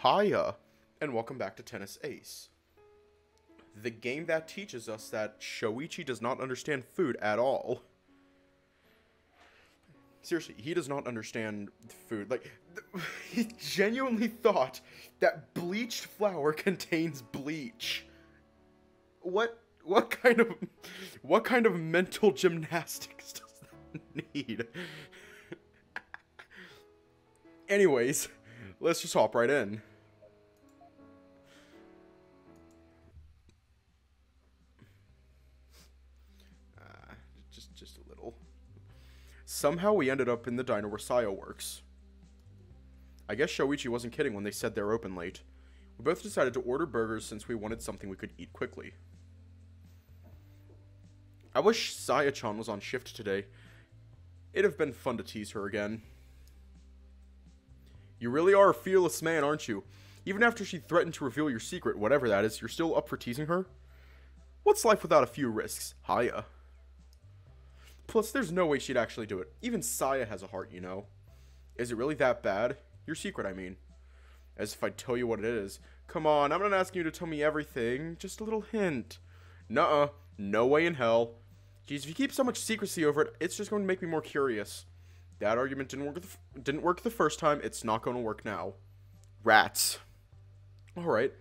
Hiya, and welcome back to Tennis Ace. The game that teaches us that Shoichi does not understand food at all. Seriously, he does not understand food. Like, he genuinely thought that bleached flour contains bleach. What kind of mental gymnastics does that need? Anyways, let's just hop right in. Just a little. Somehow we ended up in the diner where Sayo works. I guess Shoichi wasn't kidding when they said they're open late. We both decided to order burgers since we wanted something we could eat quickly. I wish Saya-chan was on shift today. It'd have been fun to tease her again. You really are a fearless man, aren't you? Even after she threatened to reveal your secret, whatever that is, you're still up for teasing her? What's life without a few risks? Hiya. Plus, there's no way she'd actually do it. Even Saya has a heart, you know. Is it really that bad? Your secret, I mean. As if I'd tell you what it is. Come on, I'm not asking you to tell me everything. Just a little hint. Nuh-uh. No way in hell. Geez, if you keep so much secrecy over it, it's just going to make me more curious. That argument didn't work the first time. It's not going to work now. Rats. Alright.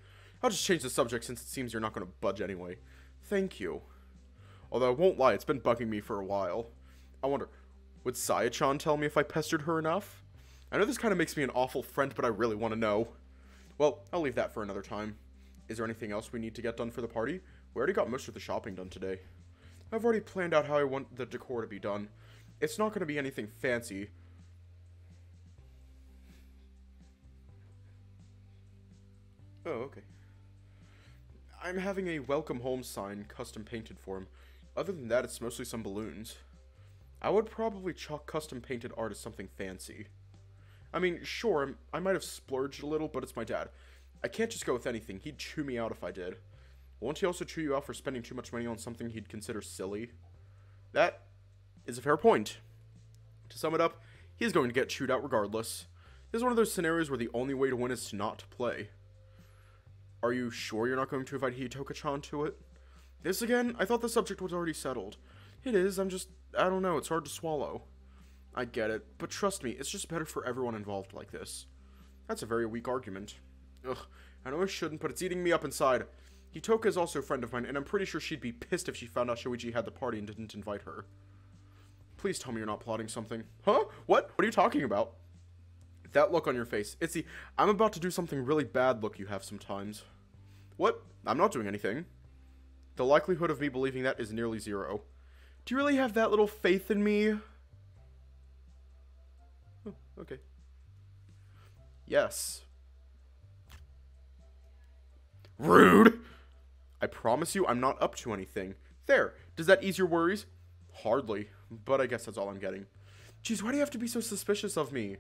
I'll just change the subject since it seems you're not going to budge anyway. Thank you. Although I won't lie, it's been bugging me for a while. I wonder, would Saya-chan tell me if I pestered her enough? I know this kind of makes me an awful friend, but I really want to know. Well, I'll leave that for another time. Is there anything else we need to get done for the party? We already got most of the shopping done today. I've already planned out how I want the decor to be done. It's not going to be anything fancy. Oh, okay. I'm having a welcome home sign custom painted for him. Other than that, it's mostly some balloons. I would probably chalk custom painted art as something fancy. I mean, sure, I might have splurged a little, but it's my dad. I can't just go with anything. He'd chew me out if I did. Won't he also chew you out for spending too much money on something he'd consider silly? That is a fair point. To sum it up, he's going to get chewed out regardless. This is one of those scenarios where the only way to win is to not play. Are you sure you're not going to invite Hitoka-chan to it? This again? I thought the subject was already settled. It is, I don't know, it's hard to swallow. I get it, but trust me, it's just better for everyone involved like this. That's a very weak argument. Ugh, I know I shouldn't, but it's eating me up inside. Hitoka is also a friend of mine, and I'm pretty sure she'd be pissed if she found out Shoichi had the party and didn't invite her. Please tell me you're not plotting something. Huh? What? What are you talking about? That look on your face. It's the, I'm about to do something really bad look you have sometimes. What? I'm not doing anything. The likelihood of me believing that is nearly zero. Do you really have that little faith in me? Oh, okay. Yes. Rude! I promise you I'm not up to anything. There. Does that ease your worries? Hardly. But I guess that's all I'm getting. Jeez, why do you have to be so suspicious of me?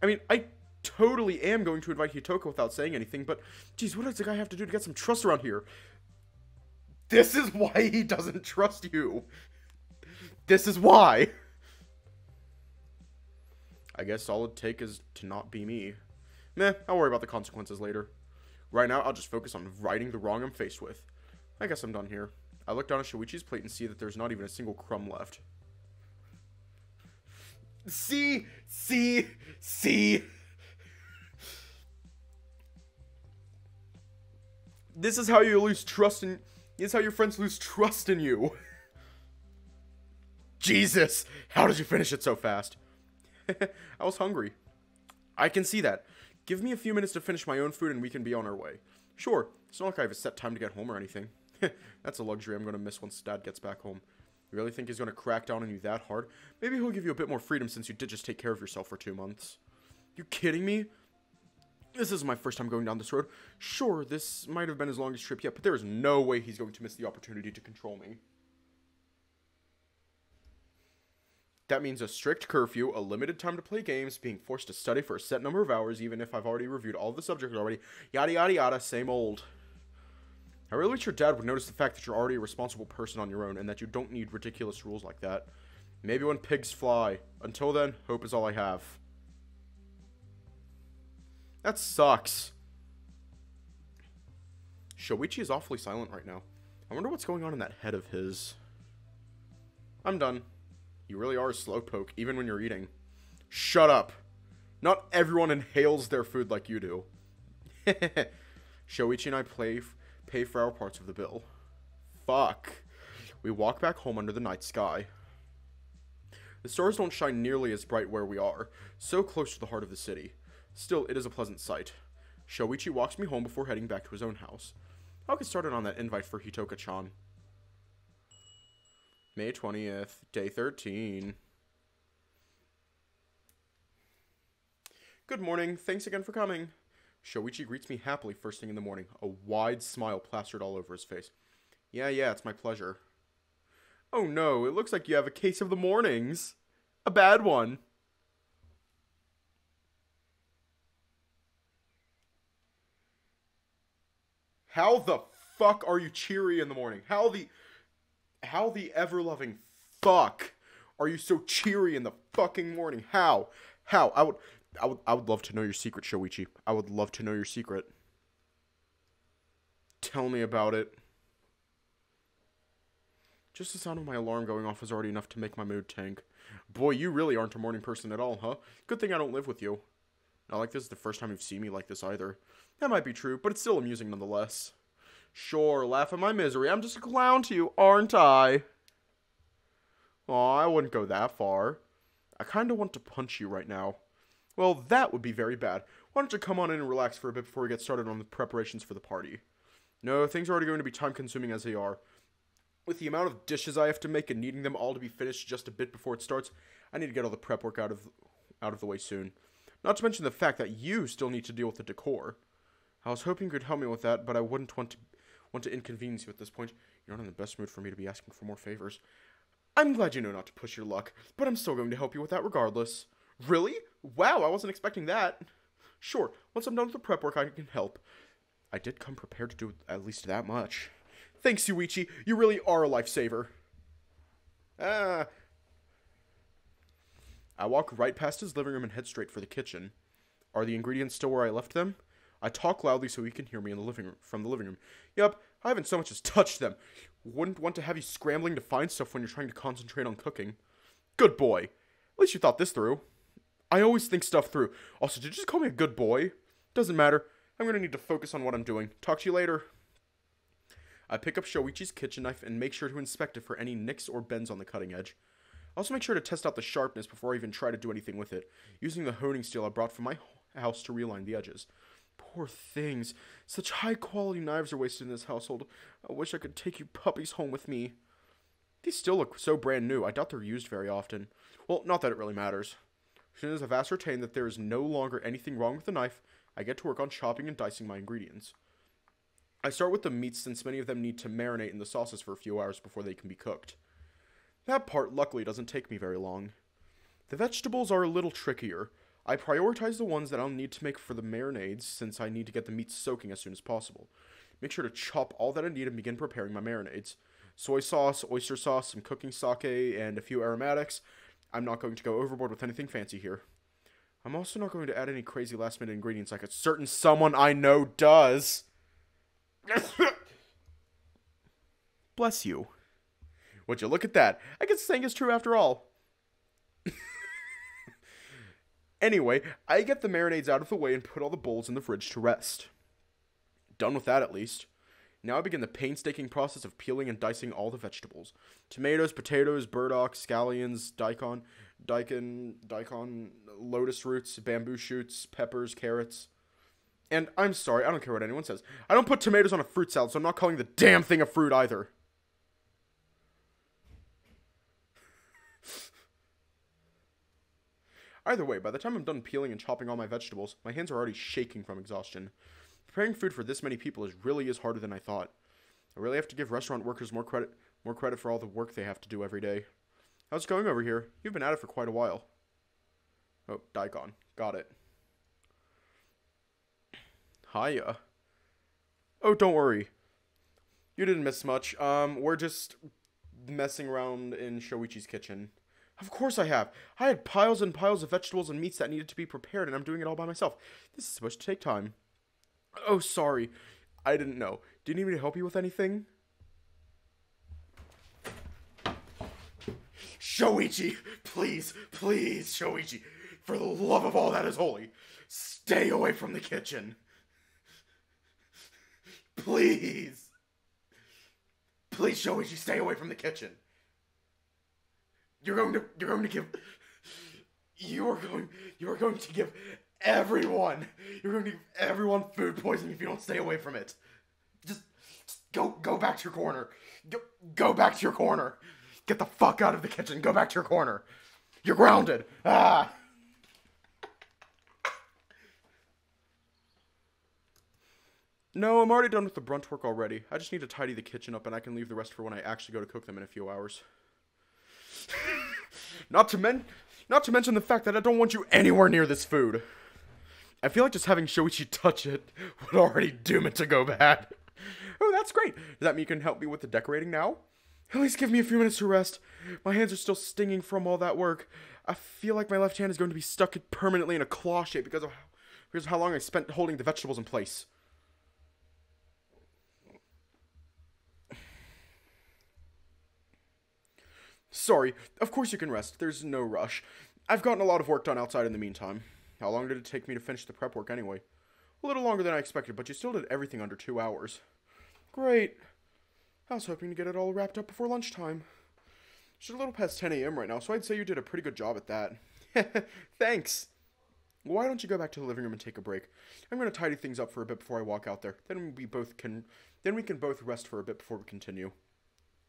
I mean, I totally am going to invite Hitoka without saying anything, but jeez, what does the guy have to do to get some trust around here? This is why he doesn't trust you. This is why. I guess all it'd take is to not be me. Meh, I'll worry about the consequences later. Right now, I'll just focus on righting the wrong I'm faced with. I guess I'm done here. I look down at Shoichi's plate and see that there's not even a single crumb left. See? This is how you lose trust in... This is how your friends lose trust in you. Jesus! How did you finish it so fast? I was hungry. I can see that. Give me a few minutes to finish my own food and we can be on our way. Sure, it's not like I have a set time to get home or anything. That's a luxury I'm going to miss once Dad gets back home. You really think he's going to crack down on you that hard? Maybe he'll give you a bit more freedom since you did just take care of yourself for 2 months. You kidding me? This is my first time going down this road. Sure, this might have been his longest trip yet, but there is no way he's going to miss the opportunity to control me. That means a strict curfew, a limited time to play games, being forced to study for a set number of hours, even if I've already reviewed all of the subjects already. Yada yada yada, same old. I really wish your dad would notice the fact that you're already a responsible person on your own, and that you don't need ridiculous rules like that. Maybe when pigs fly. Until then, hope is all I have. That sucks. Shoichi is awfully silent right now. I wonder what's going on in that head of his. I'm done. You really are a slowpoke, even when you're eating. Shut up. Not everyone inhales their food like you do. Shoichi and I pay for our parts of the bill. Fuck. We walk back home under the night sky. The stars don't shine nearly as bright where we are, so close to the heart of the city. Still, it is a pleasant sight. Shoichi walks me home before heading back to his own house. I'll get started on that invite for Hitoka-chan. May 20th, day 13. Good morning, thanks again for coming. Shoichi greets me happily first thing in the morning, a wide smile plastered all over his face. Yeah, it's my pleasure. Oh no, it looks like you have a case of the mornings. A bad one. How the fuck are you cheery in the morning? How the ever-loving fuck are you so cheery in the fucking morning? How? I would love to know your secret, Shoichi. I would love to know your secret. Tell me about it. Just the sound of my alarm going off is already enough to make my mood tank. Boy, you really aren't a morning person at all, huh? Good thing I don't live with you. Not like this is the first time you've seen me like this either. That might be true, but it's still amusing nonetheless. Sure, laugh at my misery. I'm just a clown to you, aren't I? Aw, I wouldn't go that far. I kinda want to punch you right now. Well, that would be very bad. Why don't you come on in and relax for a bit before we get started on the preparations for the party? No, things are already going to be time-consuming as they are. With the amount of dishes I have to make and needing them all to be finished just a bit before it starts, I need to get all the prep work out of the way soon. Not to mention the fact that you still need to deal with the decor. I was hoping you could help me with that, but I wouldn't want to inconvenience you at this point. You're not in the best mood for me to be asking for more favors. I'm glad you know not to push your luck, but I'm still going to help you with that regardless. Really? Wow, I wasn't expecting that. Sure, once I'm done with the prep work, I can help. I did come prepared to do at least that much. Thanks, Yuichi. You really are a lifesaver. I walk right past his living room and head straight for the kitchen. Are the ingredients still where I left them? I talk loudly so he can hear me from the living room. Yup, I haven't so much as touched them. Wouldn't want to have you scrambling to find stuff when you're trying to concentrate on cooking. Good boy. At least you thought this through. I always think stuff through. Also, did you just call me a good boy? Doesn't matter. I'm gonna need to focus on what I'm doing. Talk to you later. I pick up Shoichi's kitchen knife and make sure to inspect it for any nicks or bends on the cutting edge. I also make sure to test out the sharpness before I even try to do anything with it, using the honing steel I brought from my house to realign the edges. Poor things. Such high-quality knives are wasted in this household. I wish I could take you puppies home with me. These still look so brand new. I doubt they're used very often. Well, not that it really matters. As soon as I've ascertained that there is no longer anything wrong with the knife, I get to work on chopping and dicing my ingredients. I start with the meats since many of them need to marinate in the sauces for a few hours before they can be cooked. That part, luckily, doesn't take me very long. The vegetables are a little trickier. I prioritize the ones that I'll need to make for the marinades since I need to get the meat soaking as soon as possible. Make sure to chop all that I need and begin preparing my marinades. Soy sauce, oyster sauce, some cooking sake, and a few aromatics. I'm not going to go overboard with anything fancy here. I'm also not going to add any crazy last-minute ingredients like a certain someone I know does. Bless you. Would you look at that? I guess saying is true after all. Anyway, I get the marinades out of the way and put all the bowls in the fridge to rest. Done with that at least. Now I begin the painstaking process of peeling and dicing all the vegetables. Tomatoes, potatoes, burdock, scallions, daikon, lotus roots, bamboo shoots, peppers, carrots. And I'm sorry, I don't care what anyone says. I don't put tomatoes on a fruit salad, so I'm not calling the damn thing a fruit either. Either way, by the time I'm done peeling and chopping all my vegetables, my hands are already shaking from exhaustion. Preparing food for this many people really is harder than I thought. I really have to give restaurant workers more credit for all the work they have to do every day. How's it going over here? You've been at it for quite a while. Oh, daikon. Got it. Hiya. Oh, don't worry. You didn't miss much. We're just messing around in Shoichi's kitchen. Of course I have. I had piles and piles of vegetables and meats that needed to be prepared, and I'm doing it all by myself. This is supposed to take time. Oh, sorry. I didn't know. Do you need me to help you with anything? Shoichi! Please, please, Shoichi! For the love of all that is holy, stay away from the kitchen. Please! Please, Shoichi, stay away from the kitchen. You are going to give everyone food poisoning if you don't stay away from it. Just go back to your corner. Go back to your corner. Get the fuck out of the kitchen. Go back to your corner. You're grounded. Ah. No, I'm already done with the brunt work already. I just need to tidy the kitchen up and I can leave the rest for when I actually go to cook them in a few hours. Not to mention the fact that I don't want you anywhere near this food. I feel like just having Shoichi touch it would already doom it to go bad. Oh, that's great. Does that mean you can help me with the decorating now? At least give me a few minutes to rest. My hands are still stinging from all that work. I feel like my left hand is going to be stuck permanently in a claw shape because of how long I spent holding the vegetables in place. Sorry, of course you can rest. There's no rush. I've gotten a lot of work done outside in the meantime. How long did it take me to finish the prep work anyway? A little longer than I expected, but you still did everything under 2 hours. Great. I was hoping to get it all wrapped up before lunchtime. It's a little past 10 a.m. right now, so I'd say you did a pretty good job at that. Thanks. Why don't you go back to the living room and take a break? I'm going to tidy things up for a bit before I walk out there. Then we can both rest for a bit before we continue.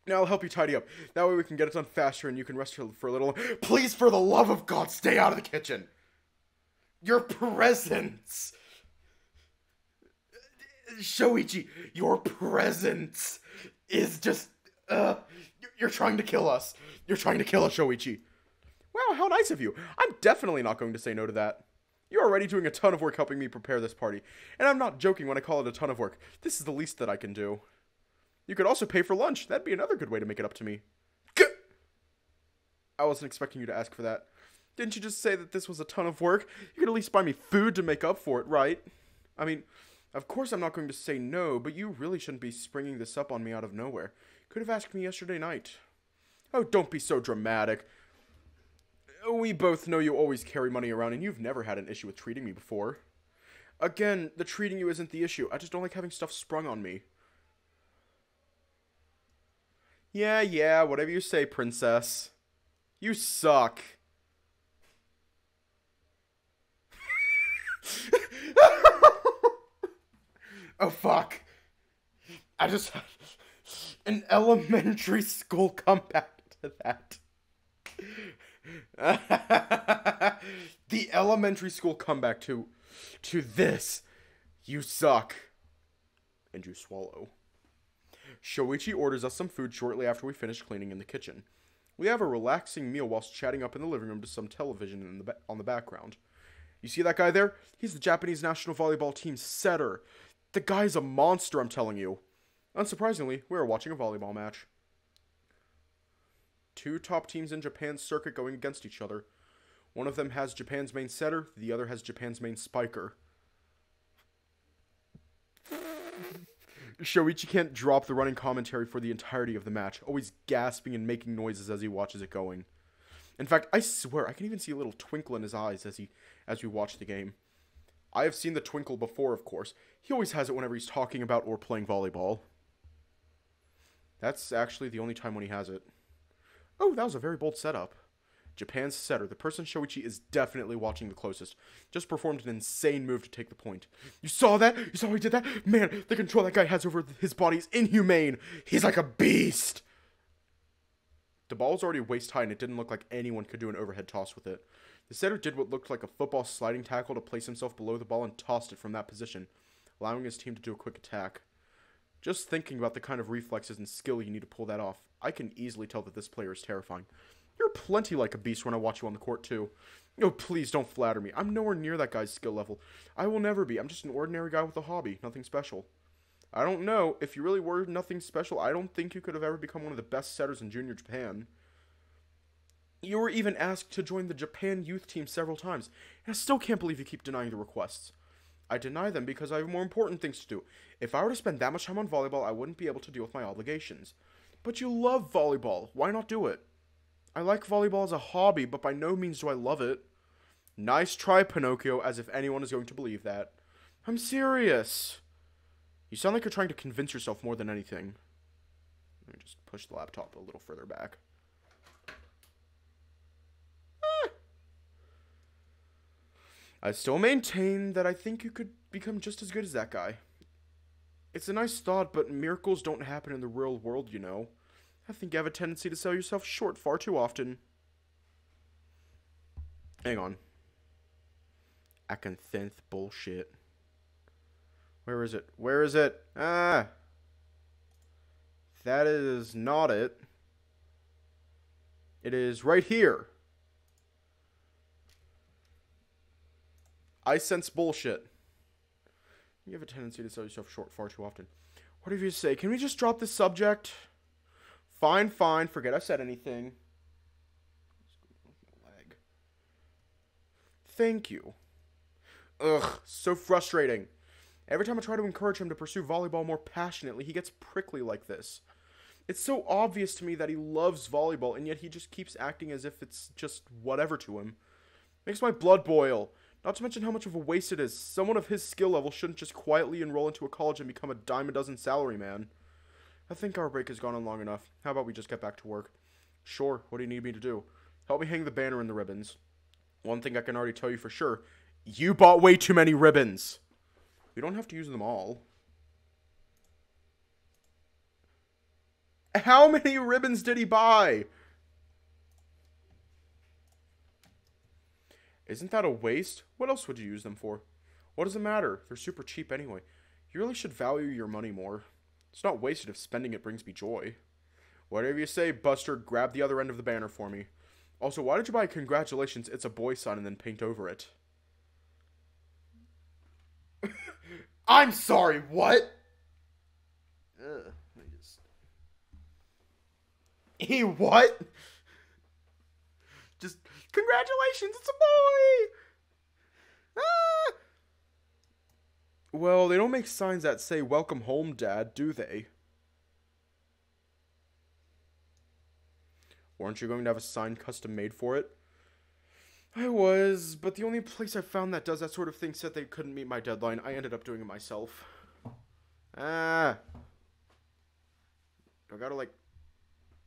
Now I'll help you tidy up. That way we can get it done faster and you can rest for a little. Please, for the love of God, stay out of the kitchen. Your presence. Shoichi, your presence is just, you're trying to kill us. You're trying to kill us, Shoichi. Wow, how nice of you. I'm definitely not going to say no to that. You're already doing a ton of work helping me prepare this party. And I'm not joking when I call it a ton of work. This is the least that I can do. You could also pay for lunch. That'd be another good way to make it up to me. I wasn't expecting you to ask for that. Didn't you just say that this was a ton of work? You could at least buy me food to make up for it, right? I mean, of course I'm not going to say no, but you really shouldn't be springing this up on me out of nowhere. Could have asked me yesterday night. Oh, don't be so dramatic. We both know you always carry money around and you've never had an issue with treating me before. Again, the treating you isn't the issue. I just don't like having stuff sprung on me. Yeah, whatever you say, princess. You suck. Oh, fuck. I just had an elementary school comeback to that. The elementary school comeback to this. You suck. And you swallow. Shoichi orders us some food shortly after we finish cleaning in the kitchen. We have a relaxing meal whilst chatting up in the living room to some television on the background. You see that guy there? He's the Japanese national volleyball team's setter. The guy's a monster, I'm telling you. Unsurprisingly, we are watching a volleyball match. Two top teams in Japan's circuit going against each other. One of them has Japan's main setter, the other has Japan's main spiker. Shoichi can't drop the running commentary for the entirety of the match, always gasping and making noises as he watches it going. In fact, I swear, I can even see a little twinkle in his eyes as we watch the game. I have seen the twinkle before, of course. He always has it whenever he's talking about or playing volleyball. That's actually the only time when he has it. Oh, that was a very bold setup. Japan's setter, the person Shoichi is definitely watching the closest, just performed an insane move to take the point. You saw that? You saw how he did that? Man, the control that guy has over his body is inhumane. He's like a beast. The ball was already waist high and it didn't look like anyone could do an overhead toss with it. The setter did what looked like a football sliding tackle to place himself below the ball and tossed it from that position, allowing his team to do a quick attack. Just thinking about the kind of reflexes and skill you need to pull that off, I can easily tell that this player is terrifying. You're plenty like a beast when I watch you on the court, too. Oh, please don't flatter me. I'm nowhere near that guy's skill level. I will never be. I'm just an ordinary guy with a hobby. Nothing special. I don't know. If you really were nothing special, I don't think you could have ever become one of the best setters in Junior Japan. You were even asked to join the Japan youth team several times, and I still can't believe you keep denying the requests. I deny them because I have more important things to do. If I were to spend that much time on volleyball, I wouldn't be able to deal with my obligations. But you love volleyball. Why not do it? I like volleyball as a hobby, but by no means do I love it. Nice try, Pinocchio, as if anyone is going to believe that. I'm serious. You sound like you're trying to convince yourself more than anything. Let me just push the laptop a little further back. I still maintain that I think you could become just as good as that guy. It's a nice thought, but miracles don't happen in the real world, you know. I think you have a tendency to sell yourself short far too often. Hang on. Acanthith bullshit. Where is it? Where is it? Ah! That is not it. It is right here. I sense bullshit. You have a tendency to sell yourself short far too often. What have you to say? Can we just drop this subject? Fine, fine. Forget I said anything. Leg. Thank you. Ugh, so frustrating. Every time I try to encourage him to pursue volleyball more passionately, he gets prickly like this. It's so obvious to me that he loves volleyball, and yet he just keeps acting as if it's just whatever to him. Makes my blood boil. Not to mention how much of a waste it is. Someone of his skill level shouldn't just quietly enroll into a college and become a dime a dozen salaryman. I think our break has gone on long enough. How about we just get back to work? Sure, what do you need me to do? Help me hang the banner and the ribbons. One thing I can already tell you for sure. You bought way too many ribbons. We don't have to use them all. How many ribbons did he buy? Isn't that a waste? What else would you use them for? What does it matter? They're super cheap anyway. You really should value your money more. It's not wasted if spending it brings me joy. Whatever you say, Buster, grab the other end of the banner for me. Also, why did you buy congratulations, it's a boy sign and then paint over it? I'm sorry, what? He what? Just, congratulations, it's a boy! Ah! Well, they don't make signs that say, welcome home, Dad, do they? Weren't you going to have a sign custom made for it? I was, but the only place I found that does that sort of thing said they couldn't meet my deadline. I ended up doing it myself. Ah. I gotta, like,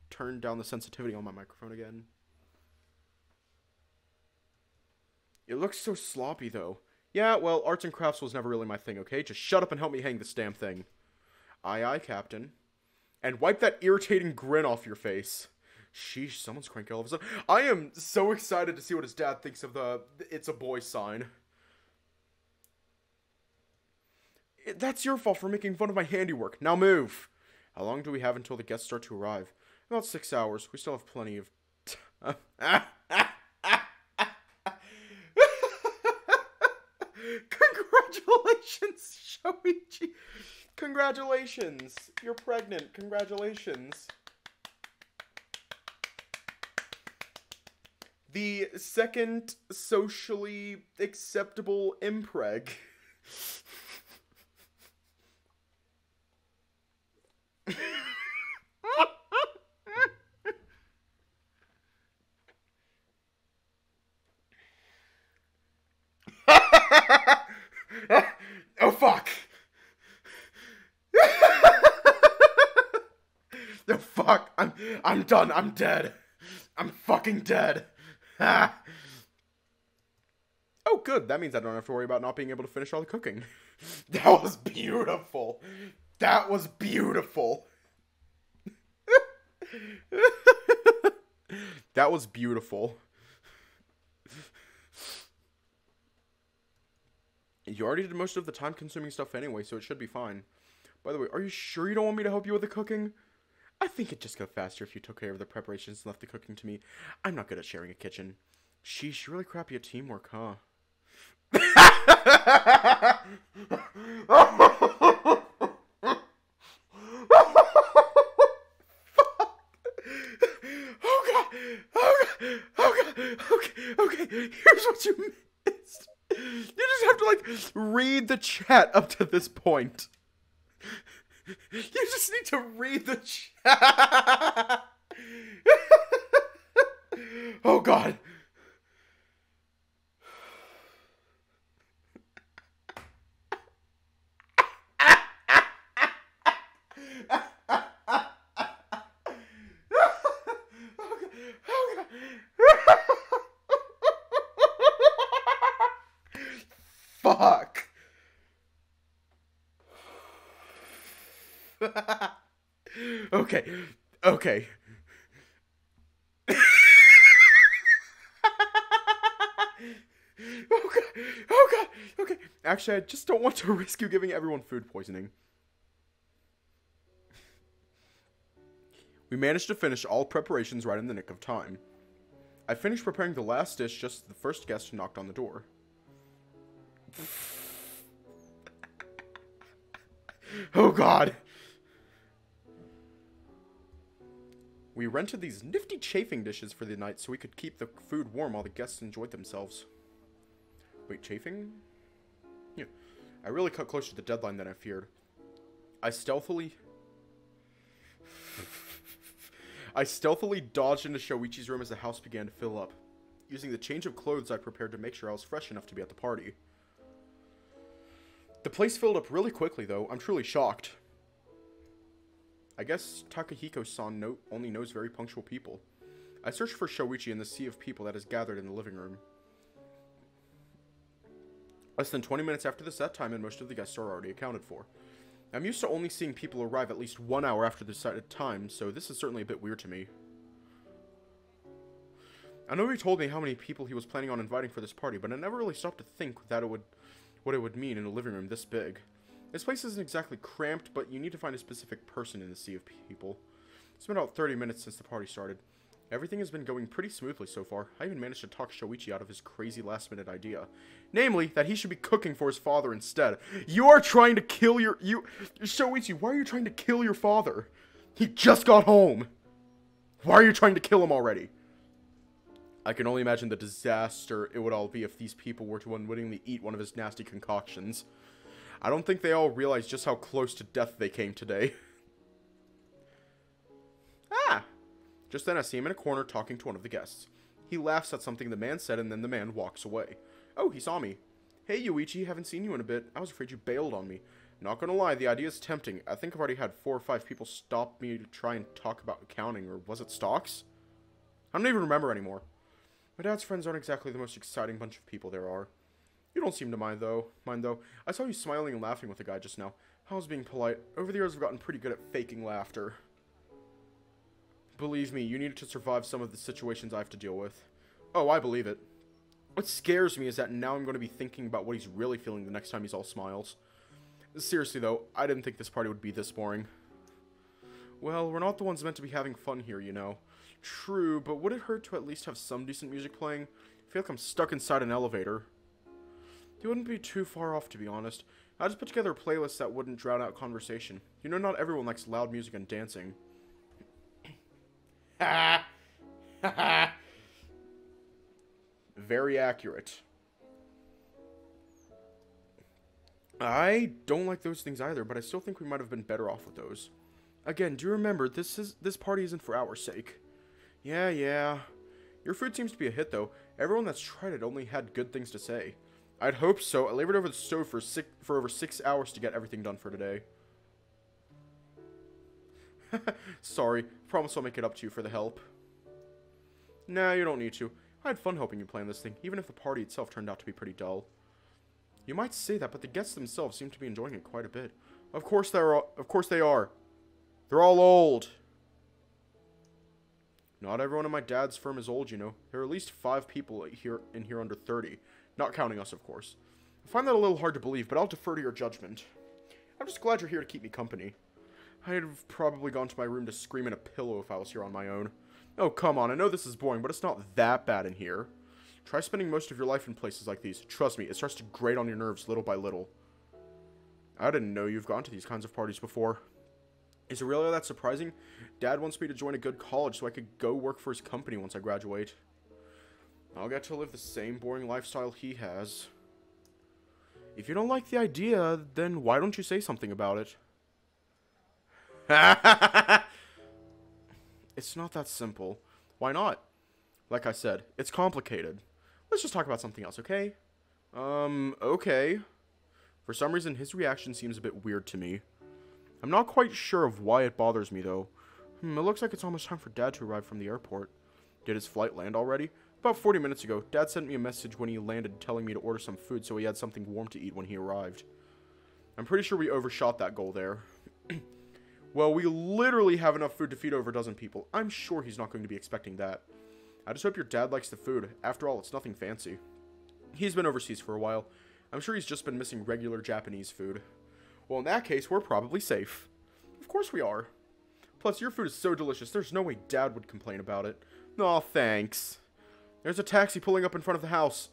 turn down the sensitivity on my microphone again. It looks so sloppy, though. Yeah, well, arts and crafts was never really my thing, okay? Just shut up and help me hang this damn thing. Aye, aye, Captain. And wipe that irritating grin off your face. Sheesh, someone's cranky all of a sudden. I am so excited to see what his dad thinks of the "it's a boy" sign. That's your fault for making fun of my handiwork. Now move. How long do we have until the guests start to arrive? About 6 hours. We still have plenty of... Congratulations, Shoichi. Congratulations. You're pregnant. Congratulations. The second socially acceptable impreg. Oh fuck. Oh fuck. I'm done. I'm dead. I'm fucking dead. Oh good, that means I don't have to worry about not being able to finish all the cooking. That was beautiful. That was beautiful. That was beautiful. You already did most of the time-consuming stuff anyway, so it should be fine. By the way, are you sure you don't want me to help you with the cooking? I think it'd just go faster if you took care of the preparations and left the cooking to me. I'm not good at sharing a kitchen. Sheesh, really crappy at teamwork, huh? Oh god! Oh god! Here's what you missed. You just have to, like, read the chat up to this point. You just need to read the chat. Oh, God. Fuck. Okay. Okay. Oh god. Oh god. Okay. Actually, I just don't want to risk you giving everyone food poisoning. We managed to finish all preparations right in the nick of time. I finished preparing the last dish just as the first guest knocked on the door. Oh god. We rented these nifty chafing dishes for the night so we could keep the food warm while the guests enjoyed themselves. Wait, chafing? Yeah. I really cut closer to the deadline than I feared. I stealthily dodged into Shoichi's room as the house began to fill up, using the change of clothes I prepared to make sure I was fresh enough to be at the party. The place filled up really quickly, though. I'm truly shocked. I guess Takahiko-san only knows very punctual people. I searched for Shoichi in the sea of people that has gathered in the living room. Less than 20 minutes after the set time, and most of the guests are already accounted for. I'm used to only seeing people arrive at least 1 hour after the set time, so this is certainly a bit weird to me. I know he told me how many people he was planning on inviting for this party, but I never really stopped to think that what it would mean in a living room this big. This place isn't exactly cramped, but you need to find a specific person in the sea of people. It's been about 30 minutes since the party started. Everything has been going pretty smoothly so far. I even managed to talk Shoichi out of his crazy last-minute idea. Namely, that he should be cooking for his father instead. You are trying to kill Shoichi, why are you trying to kill your father? He just got home. Why are you trying to kill him already? I can only imagine the disaster it would all be if these people were to unwittingly eat one of his nasty concoctions. I don't think they all realize just how close to death they came today. Ah! Just then I see him in a corner talking to one of the guests. He laughs at something the man said and then the man walks away. Oh, he saw me. Hey Yuichi, haven't seen you in a bit. I was afraid you bailed on me. Not gonna lie, the idea is tempting. I think I've already had 4 or 5 people stop me to try and talk about accounting, or was it stocks? I don't even remember anymore. My dad's friends aren't exactly the most exciting bunch of people there are. You don't seem to mind though. I saw you smiling and laughing with the guy just now. I was being polite. Over the years I've gotten pretty good at faking laughter. Believe me, you needed to survive some of the situations I have to deal with. Oh, I believe it. What scares me is that now I'm going to be thinking about what he's really feeling the next time he's all smiles. Seriously though, I didn't think this party would be this boring. Well, we're not the ones meant to be having fun here, you know. True, but would it hurt to at least have some decent music playing? I feel like I'm stuck inside an elevator. You wouldn't be too far off, to be honest. I just put together a playlist that wouldn't drown out conversation. You know, not everyone likes loud music and dancing. Ha ha ha. Very accurate. I don't like those things either, but I still think we might have been better off with those. Again, do you remember, this party isn't for our sake. Yeah. Your food seems to be a hit, though. Everyone that's tried it only had good things to say. I'd hope so. I labored over the stove for over 6 hours to get everything done for today. Sorry. Promise I'll make it up to you for the help. Nah, you don't need to. I had fun helping you plan this thing, even if the party itself turned out to be pretty dull. You might say that, but the guests themselves seem to be enjoying it quite a bit. Of course they are. They're all old. Not everyone in my dad's firm is old, you know. There are at least 5 people in here under 30. Not counting us, of course. I find that a little hard to believe, but I'll defer to your judgment. I'm just glad you're here to keep me company. I'd have probably gone to my room to scream in a pillow if I was here on my own. Oh, come on, I know this is boring, but it's not that bad in here. Try spending most of your life in places like these. Trust me, it starts to grate on your nerves little by little. I didn't know you've gone to these kinds of parties before. Is it really that surprising? Dad wants me to join a good college so I could go work for his company once I graduate. I'll get to live the same boring lifestyle he has. If you don't like the idea, then why don't you say something about it? It's not that simple. Why not? Like I said, it's complicated. Let's just talk about something else, okay? Okay. For some reason, his reaction seems a bit weird to me. I'm not quite sure of why it bothers me, though. It looks like it's almost time for Dad to arrive from the airport. Did his flight land already? About 40 minutes ago, Dad sent me a message when he landed telling me to order some food so he had something warm to eat when he arrived. I'm pretty sure we overshot that goal there. Well, we literally have enough food to feed over a dozen people. I'm sure he's not going to be expecting that. I just hope your dad likes the food. After all, it's nothing fancy. He's been overseas for a while. I'm sure he's just been missing regular Japanese food. Well, in that case, we're probably safe. Of course we are. Plus, your food is so delicious, there's no way Dad would complain about it. Aw, thanks. There's a taxi pulling up in front of the house.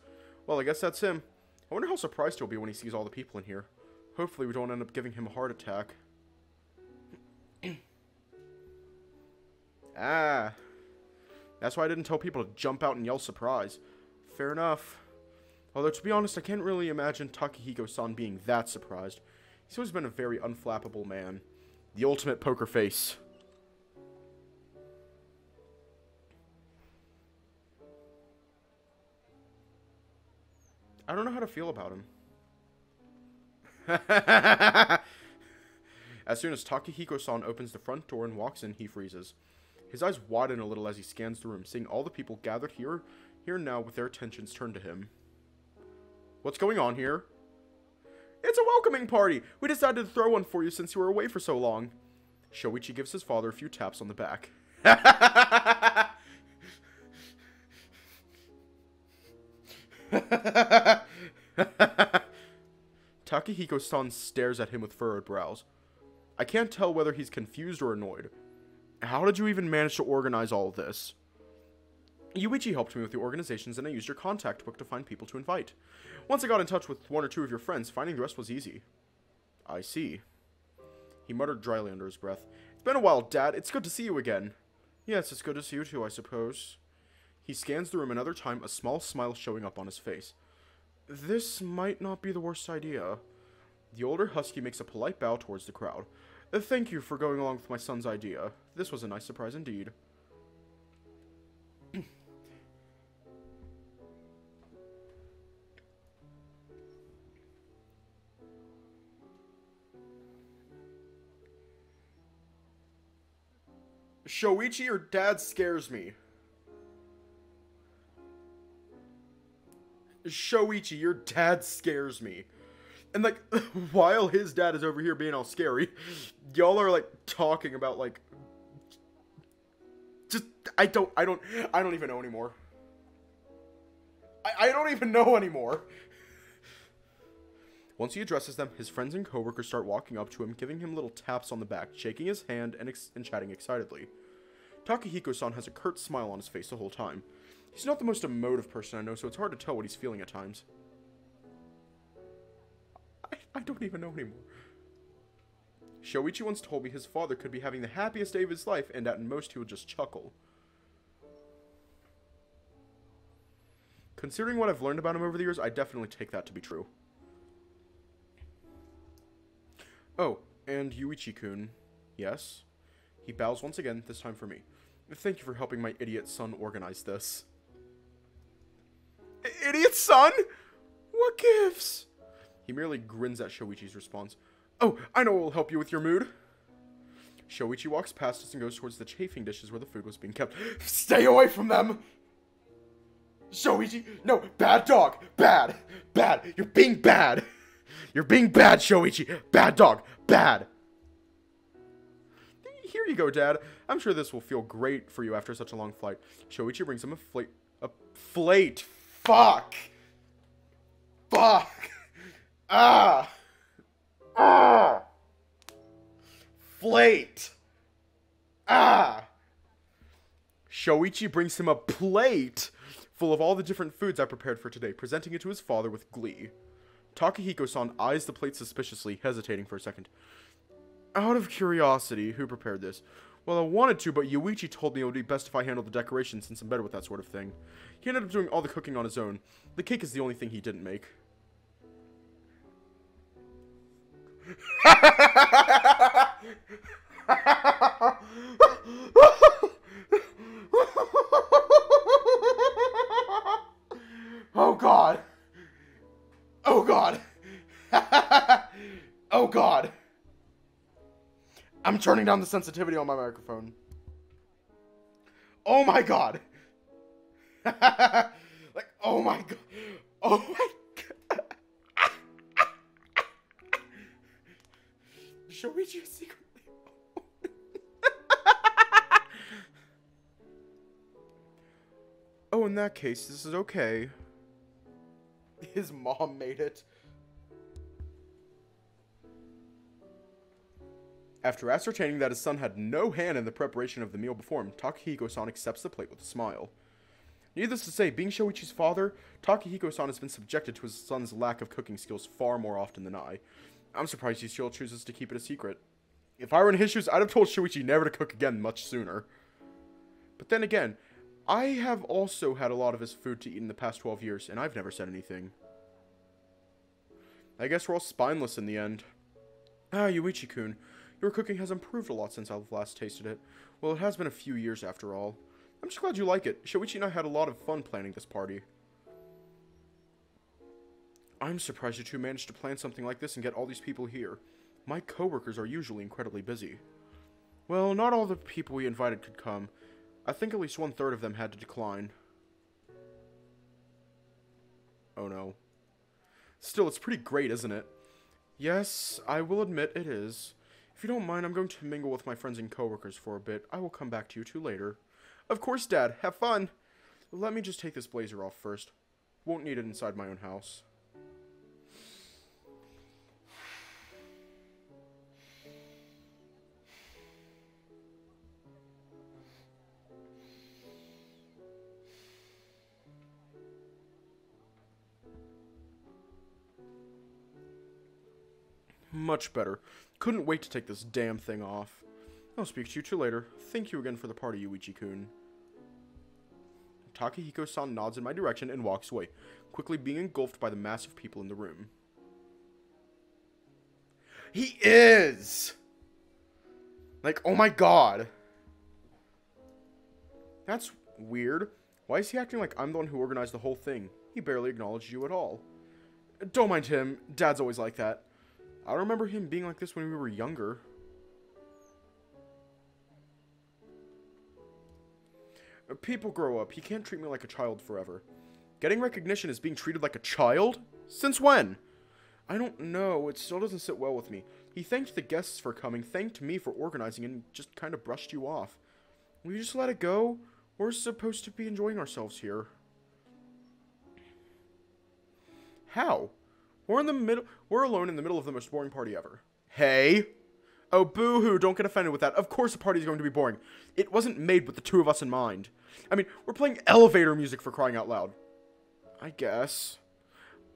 Well, I guess that's him. I wonder how surprised he'll be when he sees all the people in here. Hopefully we don't end up giving him a heart attack. Ah. That's why I didn't tell people to jump out and yell surprise. Fair enough. Although, to be honest, I can't really imagine Takehiko-san being that surprised. He's always been a very unflappable man. The ultimate poker face. I don't know how to feel about him. As soon as Takehiko-san opens the front door and walks in, he freezes. His eyes widen a little as he scans the room, seeing all the people gathered here now with their attentions turned to him. What's going on here? It's a welcoming party! We decided to throw one for you since you were away for so long. Shoichi gives his father a few taps on the back. Takehiko-san stares at him with furrowed brows. I can't tell whether he's confused or annoyed. How did you even manage to organize all of this? Yuichi helped me with the organizations and I used your contact book to find people to invite. Once I got in touch with one or two of your friends, finding the rest was easy. I see. He muttered dryly under his breath. It's been a while, Dad. It's good to see you again. Yes, it's good to see you too, I suppose. He scans the room another time, a small smile showing up on his face. This might not be the worst idea. The older husky makes a polite bow towards the crowd. Thank you for going along with my son's idea. This was a nice surprise indeed. Shoichi, your dad scares me. Shoichi, your dad scares me. And, like, while his dad is over here being all scary, y'all are, like, talking about, like, just, I don't even know anymore. I don't even know anymore. Once he addresses them, his friends and coworkers start walking up to him, giving him little taps on the back, shaking his hand, and chatting excitedly. Takehiko-san has a curt smile on his face the whole time. He's not the most emotive person I know, so it's hard to tell what he's feeling at times. I don't even know anymore. Shoichi once told me his father could be having the happiest day of his life, and at most he would just chuckle. Considering what I've learned about him over the years, I definitely take that to be true. Oh, and Yuichi-kun. Yes? He bows once again, this time for me. Thank you for helping my idiot son organize this. Idiot son? What gives? He merely grins at Shoichi's response. Oh, I know what will help you with your mood. Shoichi walks past us and goes towards the chafing dishes where the food was being kept. Stay away from them! Shoichi, no, bad dog, bad, bad, you're being bad. You're being bad, Shoichi, bad dog, bad. Here you go, Dad. I'm sure this will feel great for you after such a long flight. Shoichi brings him a plate. Fuck. Fuck. Ah. Ah. Plate. Ah. Shoichi brings him a plate full of all the different foods I prepared for today, presenting it to his father with glee. Takehiko-san eyes the plate suspiciously, hesitating for a second. Out of curiosity, who prepared this? Well, I wanted to, but Yuichi told me it would be best if I handled the decorations since I'm better with that sort of thing. He ended up doing all the cooking on his own. The cake is the only thing he didn't make. Oh god. Oh god. Oh god. I'm turning down the sensitivity on my microphone. Oh my god. Like, oh my god. Oh my god. Shoichi secretly. Oh, in that case, this is okay. His mom made it. After ascertaining that his son had no hand in the preparation of the meal before him, Takahiko-san accepts the plate with a smile. Needless to say, being Shoichi's father, Takahiko-san has been subjected to his son's lack of cooking skills far more often than I. I'm surprised he still chooses to keep it a secret. If I were in his shoes, I'd have told Shoichi never to cook again much sooner. But then again, I have also had a lot of his food to eat in the past 12 years, and I've never said anything. I guess we're all spineless in the end. Ah, Yuichi-kun, your cooking has improved a lot since I've last tasted it. Well, it has been a few years after all. I'm just glad you like it. Shoichi and I had a lot of fun planning this party. I'm surprised you two managed to plan something like this and get all these people here. My coworkers are usually incredibly busy. Well, not all the people we invited could come. I think at least 1/3 of them had to decline. Oh no. Still, it's pretty great, isn't it? Yes, I will admit it is. If you don't mind, I'm going to mingle with my friends and coworkers for a bit. I will come back to you two later. Of course, Dad. Have fun. Let me just take this blazer off first. Won't need it inside my own house. Much better. Couldn't wait to take this damn thing off. I'll speak to you two later. Thank you again for the party, Yuichi-kun. Takahiko-san nods in my direction and walks away, quickly being engulfed by the mass of people in the room. He is! Like, oh my god. That's weird. Why is he acting like I'm the one who organized the whole thing? He barely acknowledged you at all. Don't mind him. Dad's always like that. I remember him being like this when we were younger. People grow up. He can't treat me like a child forever. Getting recognition is being treated like a child? Since when? I don't know. It still doesn't sit well with me. He thanked the guests for coming, thanked me for organizing, and just kind of brushed you off. Will you just let it go? We're supposed to be enjoying ourselves here. How? We're alone in the middle of the most boring party ever. Hey! Oh, boo-hoo, don't get offended with that. Of course the party's going to be boring. It wasn't made with the two of us in mind. I mean, we're playing elevator music for crying out loud. I guess.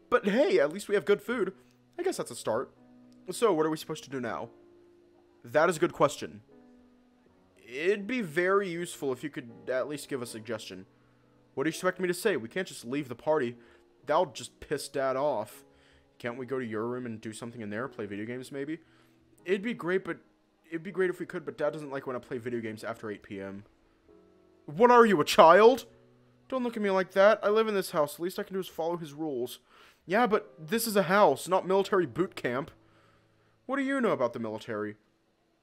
But hey, at least we have good food. I guess that's a start. So, what are we supposed to do now? That is a good question. It'd be very useful if you could at least give a suggestion. What do you expect me to say? We can't just leave the party. That'll just piss Dad off. Can't we go to your room and do something in there? Play video games, maybe? It'd be great if we could, but Dad doesn't like when I play video games after 8 p.m. What are you, a child? Don't look at me like that. I live in this house. The least I can do is follow his rules. Yeah, but this is a house, not military boot camp. What do you know about the military?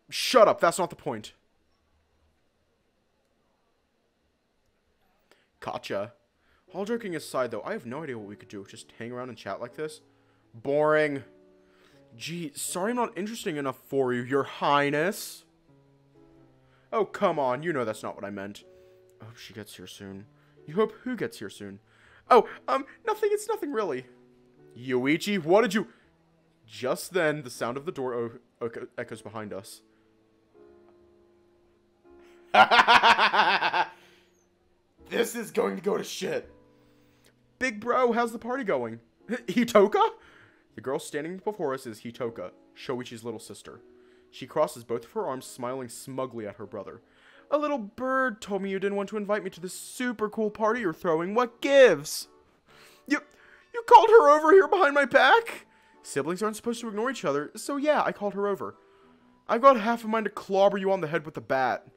Shut up, that's not the point. Gotcha. All joking aside, though, I have no idea what we could do. Just hang around and chat like this? Boring. Gee, sorry I'm not interesting enough for you, Your Highness. Oh, come on, you know that's not what I meant. I hope she gets here soon. You hope who gets here soon? Oh, nothing, it's nothing really. Yuichi, what did you... Just then, the sound of the door echoes behind us. This is going to go to shit. Big bro, how's the party going? Hitoka? The girl standing before us is Hitoka, Shoichi's little sister. She crosses both of her arms, smiling smugly at her brother. A little bird told me you didn't want to invite me to this super cool party you're throwing. What gives? You called her over here behind my back? Siblings aren't supposed to ignore each other, so yeah, I called her over. I've got half a mind to clobber you on the head with a bat.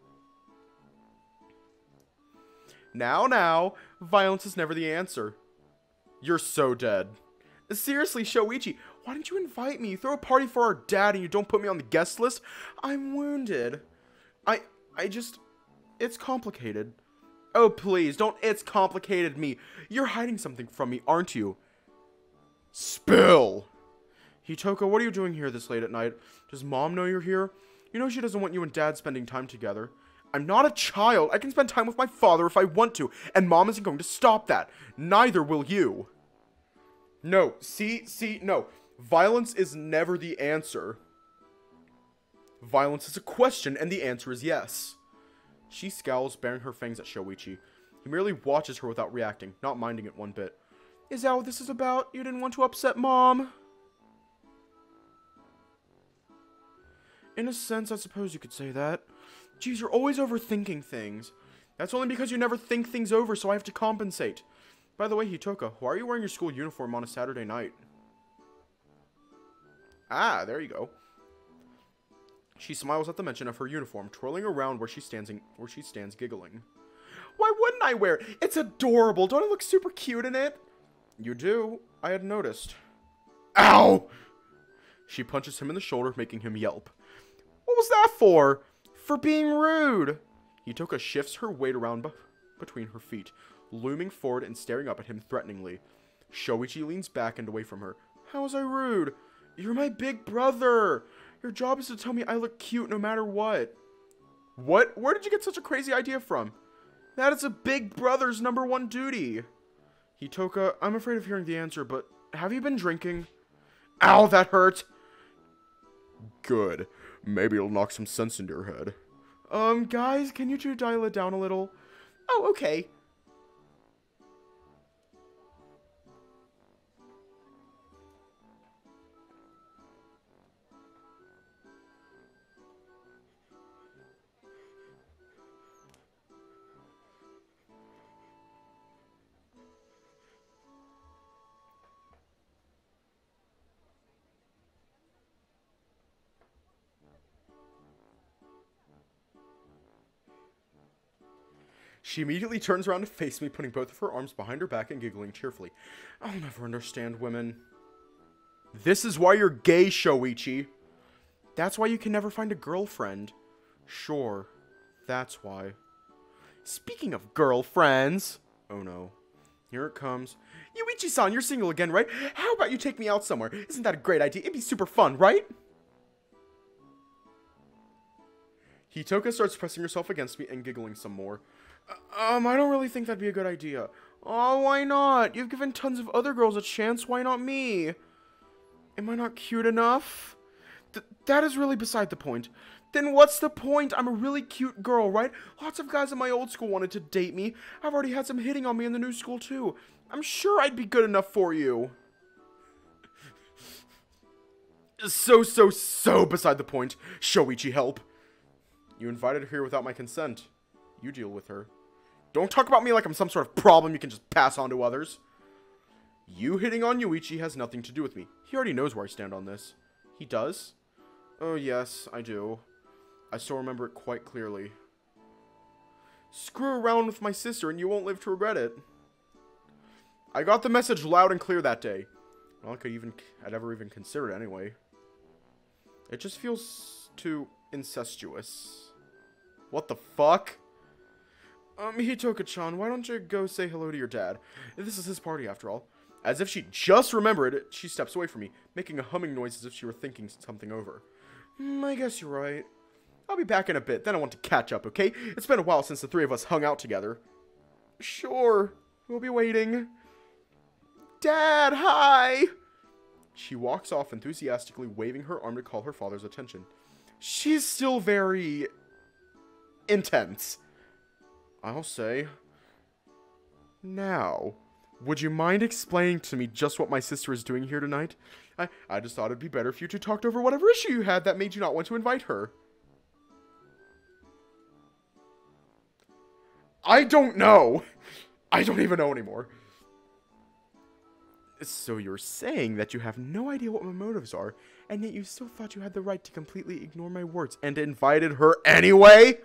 Now, violence is never the answer. You're so dead. Seriously, Shoichi, why didn't you invite me? You throw a party for our dad and you don't put me on the guest list? I'm wounded. It's complicated. Oh, please, don't it's complicated me. You're hiding something from me, aren't you? Spill! Hitoko, what are you doing here this late at night? Does Mom know you're here? You know she doesn't want you and Dad spending time together. I'm not a child. I can spend time with my father if I want to, and Mom isn't going to stop that. Neither will you. No, no. Violence is never the answer. Violence is a question, and the answer is yes. She scowls, baring her fangs at Shoichi. He merely watches her without reacting, not minding it one bit. Is that what this is about? You didn't want to upset Mom? In a sense, I suppose you could say that. Geez, you're always overthinking things. That's only because you never think things over, so I have to compensate. By the way, Hitoko, why are you wearing your school uniform on a Saturday night? Ah, there you go. She smiles at the mention of her uniform, twirling around where she stands giggling. Why wouldn't I wear it? It's adorable. Don't I look super cute in it? You do. I had noticed. Ow! She punches him in the shoulder, making him yelp. What was that for? For being rude. Hitoko shifts her weight around between her feet, looming forward and staring up at him threateningly. Shoichi leans back and away from her. How was I rude? You're my big brother. Your job is to tell me I look cute no matter what. What? Where did you get such a crazy idea from? That is a big brother's #1 duty. Hitoko, I'm afraid of hearing the answer, but have you been drinking? Ow, that hurt. Good. Maybe it'll knock some sense into your head. Guys, can you two dial it down a little? Oh, okay. She immediately turns around to face me, putting both of her arms behind her back and giggling cheerfully. I'll never understand women. This is why you're gay, Shoichi. That's why you can never find a girlfriend. Sure, that's why. Speaking of girlfriends. Oh no. Here it comes. Yuichi-san, you're single again, right? How about you take me out somewhere? Isn't that a great idea? It'd be super fun, right? Hitoko starts pressing herself against me and giggling some more. I don't really think that'd be a good idea. Oh, why not? You've given tons of other girls a chance. Why not me? Am I not cute enough? That is really beside the point. Then what's the point? I'm a really cute girl, right? Lots of guys in my old school wanted to date me. I've already had some hitting on me in the new school, too. I'm sure I'd be good enough for you. So beside the point. Shoichi, help. You invited her here without my consent. You deal with her. Don't talk about me like I'm some sort of problem you can just pass on to others. You hitting on Yuichi has nothing to do with me. He already knows where I stand on this. He does? Oh yes, I do. I still remember it quite clearly. Screw around with my sister and you won't live to regret it. I got the message loud and clear that day. Well, I'd ever even consider it anyway. It just feels too incestuous. What the fuck? Hitoko-chan, why don't you go say hello to your dad? This is his party after all. As if she just remembered it, she steps away from me, making a humming noise as if she were thinking something over. I guess you're right. I'll be back in a bit, then I want to catch up, okay? It's been a while since the three of us hung out together. Sure, we'll be waiting. Dad, hi! She walks off enthusiastically, waving her arm to call her father's attention. She's still very intense, I'll say. Now, Would you mind explaining to me just what my sister is doing here tonight? I just thought it'd be better if you two talked over whatever issue you had that made you not want to invite her. I don't know. I don't even know anymore. So you're saying that you have no idea what my motives are, and yet you still thought you had the right to completely ignore my words and invited her anyway?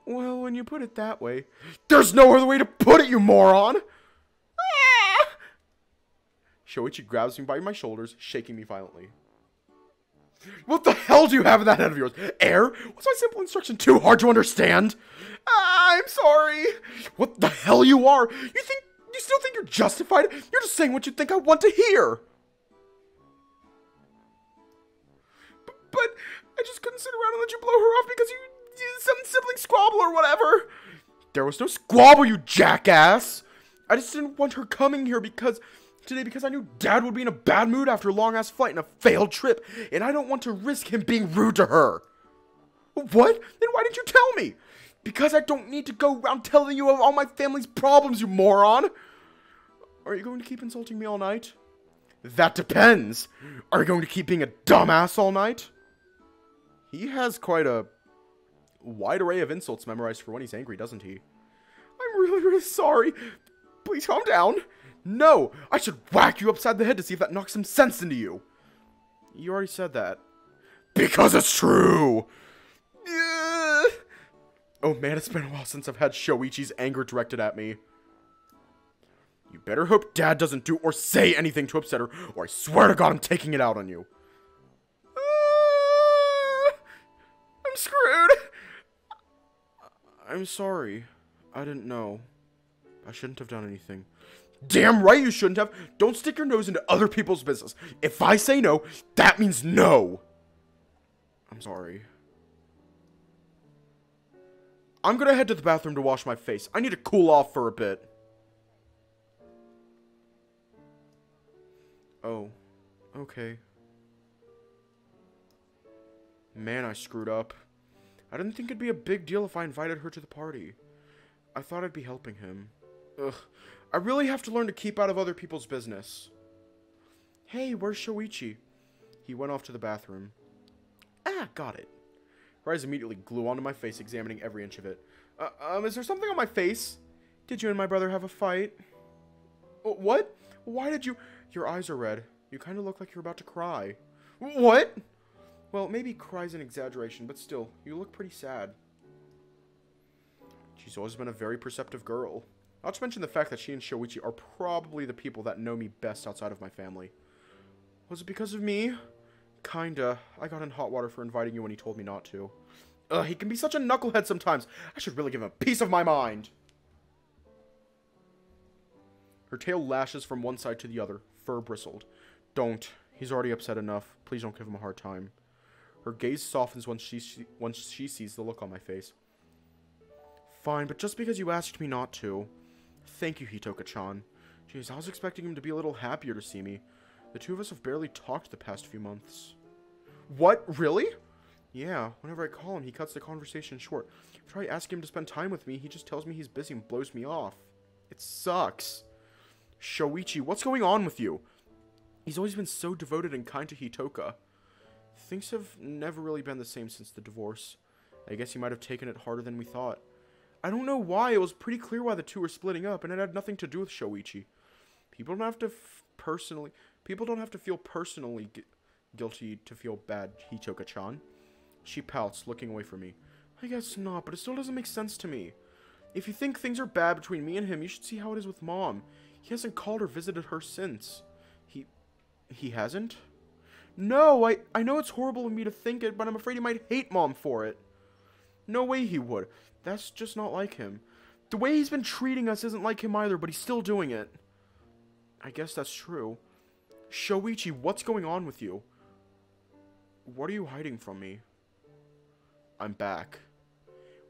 Well, when you put it that way, there's no other way to put it, you moron! Ah! Shoichi grabs me by my shoulders, shaking me violently. What the hell do you have in that head of yours? Air? Was my simple instruction too hard to understand? I'm sorry. What the hell you are? You still think you're justified? You're just saying what you think I want to hear. But I just couldn't sit around and let you blow her off because you some sibling squabble or whatever. There was no squabble, you jackass. I just didn't want her coming here because I knew Dad would be in a bad mood after a long-ass flight and a failed trip, and I don't want to risk him being rude to her. What? Then why didn't you tell me? Because I don't need to go around telling you of all my family's problems, you moron. Are you going to keep insulting me all night? That depends. Are you going to keep being a dumbass all night? He has quite a wide array of insults memorized for when he's angry, doesn't he? I'm really, really sorry. Please calm down. No, I should whack you upside the head to see if that knocks some sense into you. You already said that. Because it's true. Oh man, it's been a while since I've had Shoichi's anger directed at me. You better hope Dad doesn't do or say anything to upset her, or I swear to God I'm taking it out on you. I'm screwed. I'm sorry. I didn't know. I shouldn't have done anything. Damn right you shouldn't have. Don't stick your nose into other people's business. If I say no, that means no. I'm sorry. I'm gonna head to the bathroom to wash my face. I need to cool off for a bit. Oh, okay. Man, I screwed up. I didn't think it'd be a big deal if I invited her to the party. I thought I'd be helping him. Ugh, I really have to learn to keep out of other people's business. Hey, where's Shoichi? He went off to the bathroom. Ah, got it. Her eyes immediately glue onto my face, examining every inch of it. Is there something on my face? Did you and my brother have a fight? What? Why did you... Your eyes are red. You kind of look like you're about to cry. What? Well, maybe cry's an exaggeration, but still, you look pretty sad. She's always been a very perceptive girl. Not to mention the fact that she and Shoichi are probably the people that know me best outside of my family. Was it because of me? Kinda. I got in hot water for inviting you when he told me not to. Ugh, he can be such a knucklehead sometimes. I should really give him a piece of my mind. Her tail lashes from one side to the other. Fur bristled. Don't. He's already upset enough. Please don't give him a hard time. Her gaze softens once she sees the look on my face. Fine, but just because you asked me not to. Thank you, Hitoka-chan. Jeez, I was expecting him to be a little happier to see me. The two of us have barely talked the past few months. What? Really? Yeah, whenever I call him, he cuts the conversation short. If I try asking him to spend time with me, he just tells me he's busy and blows me off. It sucks. Shoichi, what's going on with you? He's always been so devoted and kind to Hitoka. Things have never really been the same since the divorce. I guess he might have taken it harder than we thought. I don't know why. It was pretty clear why the two were splitting up, and it had nothing to do with Shoichi. People don't have to feel personally guilty to feel bad, Hitoka-chan. She pouts, looking away from me. I guess not, but it still doesn't make sense to me. If you think things are bad between me and him, you should see how it is with Mom. He hasn't called or visited her since. He hasn't? No, I know it's horrible of me to think it, but I'm afraid he might hate Mom for it. No way he would. That's just not like him. The way he's been treating us isn't like him either, but he's still doing it. I guess that's true. Shoichi, what's going on with you? What are you hiding from me? I'm back.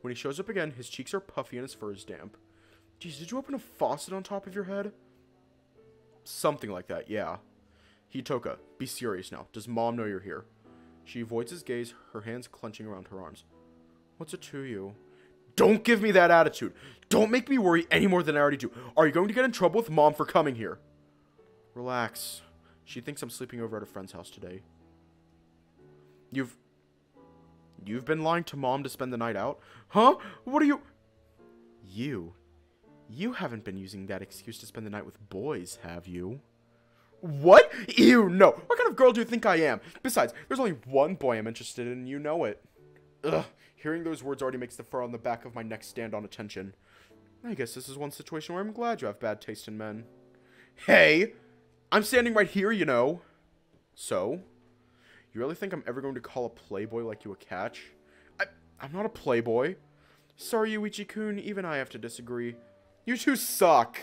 When he shows up again, his cheeks are puffy and his fur is damp. Geez, did you open a faucet on top of your head? Something like that, yeah. Hitoka, be serious now. Does Mom know you're here? She avoids his gaze, her hands clenching around her arms. What's it to you? Don't give me that attitude. Don't make me worry any more than I already do. Are you going to get in trouble with Mom for coming here? Relax. She thinks I'm sleeping over at a friend's house today. You've been lying to Mom to spend the night out? Huh? What are you... You haven't been using that excuse to spend the night with boys, have you? What? Ew, no. What kind of girl do you think I am? Besides, there's only one boy I'm interested in, and you know it. Ugh. Hearing those words already makes the fur on the back of my neck stand on attention. I guess this is one situation where I'm glad you have bad taste in men. Hey! I'm standing right here, you know. So? You really think I'm ever going to call a playboy like you a catch? I'm not a playboy. Sorry, Yuichi-kun, even I have to disagree. You two suck!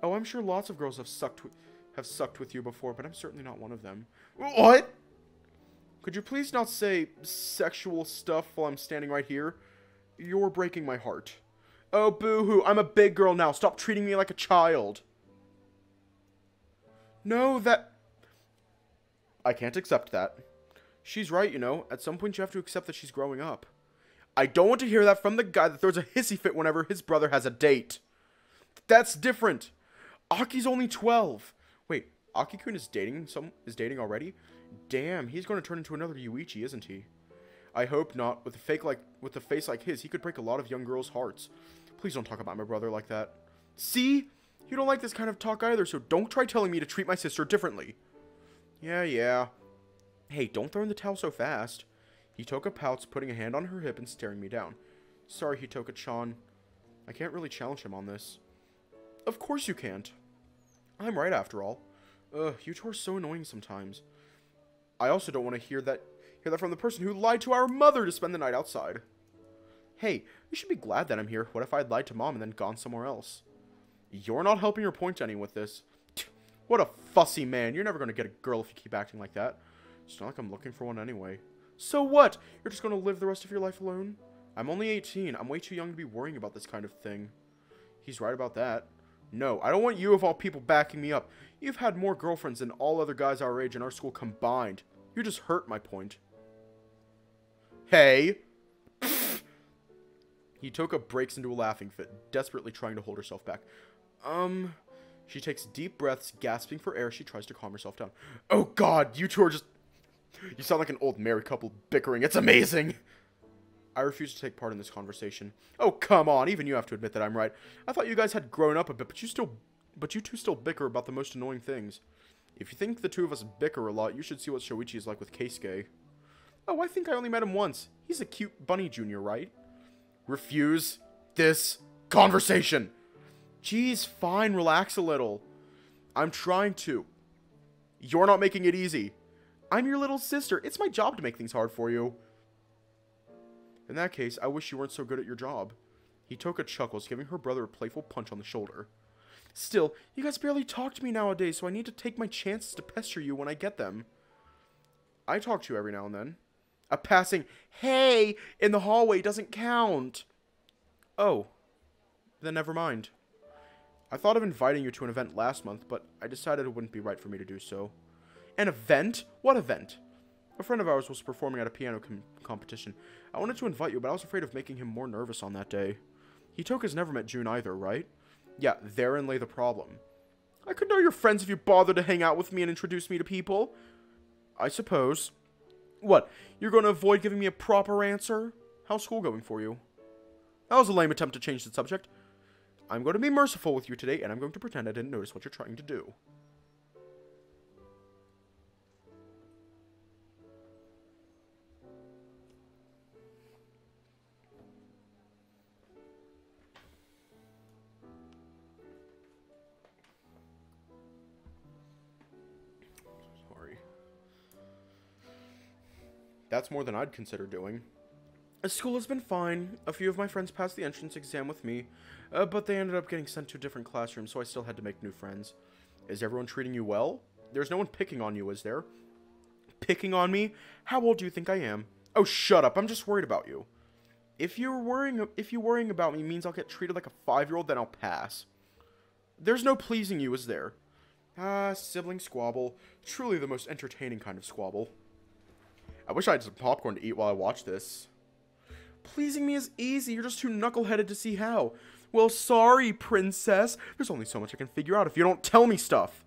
Oh, I'm sure lots of girls have sucked with you before, but I'm certainly not one of them. What? Could you please not say sexual stuff while I'm standing right here? You're breaking my heart. Oh, boo-hoo, I'm a big girl now. Stop treating me like a child. No, I can't accept that. She's right, you know. At some point, you have to accept that she's growing up. I don't want to hear that from the guy that throws a hissy fit whenever his brother has a date. That's different. Aki's only 12. Wait, Aki-kun is dating already? Damn, he's going to turn into another Yuichi, isn't he? I hope not. With a face like his, he could break a lot of young girls' hearts. Please don't talk about my brother like that. See? You don't like this kind of talk either, so don't try telling me to treat my sister differently. Yeah. Hey, don't throw in the towel so fast. Hitoka pouts, putting a hand on her hip and staring me down. Sorry, Hitoka-chan. I can't really challenge him on this. Of course you can't. I'm right, after all. You two are so annoying sometimes. I also don't want to hear that from the person who lied to our mother to spend the night outside. Hey, you should be glad that I'm here. What if I'd lied to Mom and then gone somewhere else? You're not helping your point any with this. What a fussy man. You're never going to get a girl if you keep acting like that. It's not like I'm looking for one anyway. So what? You're just going to live the rest of your life alone? I'm only 18. I'm way too young to be worrying about this kind of thing. He's right about that. No, I don't want you of all people backing me up. You've had more girlfriends than all other guys our age in our school combined. You just hurt my point. Hey! Hitoka breaks into a laughing fit, desperately trying to hold herself back. She takes deep breaths, gasping for air. She tries to calm herself down. Oh god, you two are just... You sound like an old married couple bickering. It's amazing! I refuse to take part in this conversation. Oh, come on. Even you have to admit that I'm right. I thought you guys had grown up a bit, but you two still bicker about the most annoying things. If you think the two of us bicker a lot, you should see what Shoichi is like with Keisuke. Oh, I think I only met him once. He's a cute bunny junior, right? Refuse this conversation. Jeez, fine. Relax a little. I'm trying to. You're not making it easy. I'm your little sister. It's my job to make things hard for you. In that case, I wish you weren't so good at your job. Hitoka chuckles, giving her brother a playful punch on the shoulder. Still, you guys barely talk to me nowadays, so I need to take my chances to pester you when I get them. I talk to you every now and then. A passing, hey, in the hallway doesn't count. Oh, then never mind. I thought of inviting you to an event last month, but I decided it wouldn't be right for me to do so. An event? What event? A friend of ours was performing at a piano competition. I wanted to invite you, but I was afraid of making him more nervous on that day. Hitoka's never met June either, right? Yeah, therein lay the problem. I could know your friends if you bothered to hang out with me and introduce me to people. I suppose. What, you're going to avoid giving me a proper answer? How's school going for you? That was a lame attempt to change the subject. I'm going to be merciful with you today, and I'm going to pretend I didn't notice what you're trying to do. That's more than I'd consider doing. School has been fine. A few of my friends passed the entrance exam with me, but they ended up getting sent to different classrooms, so I still had to make new friends. Is everyone treating you well? There's no one picking on you, is there? Picking on me? How old do you think I am? Oh, shut up. I'm just worried about you. If you're worrying about me means I'll get treated like a 5-year-old, then I'll pass. There's no pleasing you, is there? Ah, sibling squabble. Truly the most entertaining kind of squabble. I wish I had some popcorn to eat while I watch this. Pleasing me is easy. You're just too knuckleheaded to see how. Well, sorry, princess. There's only so much I can figure out if you don't tell me stuff.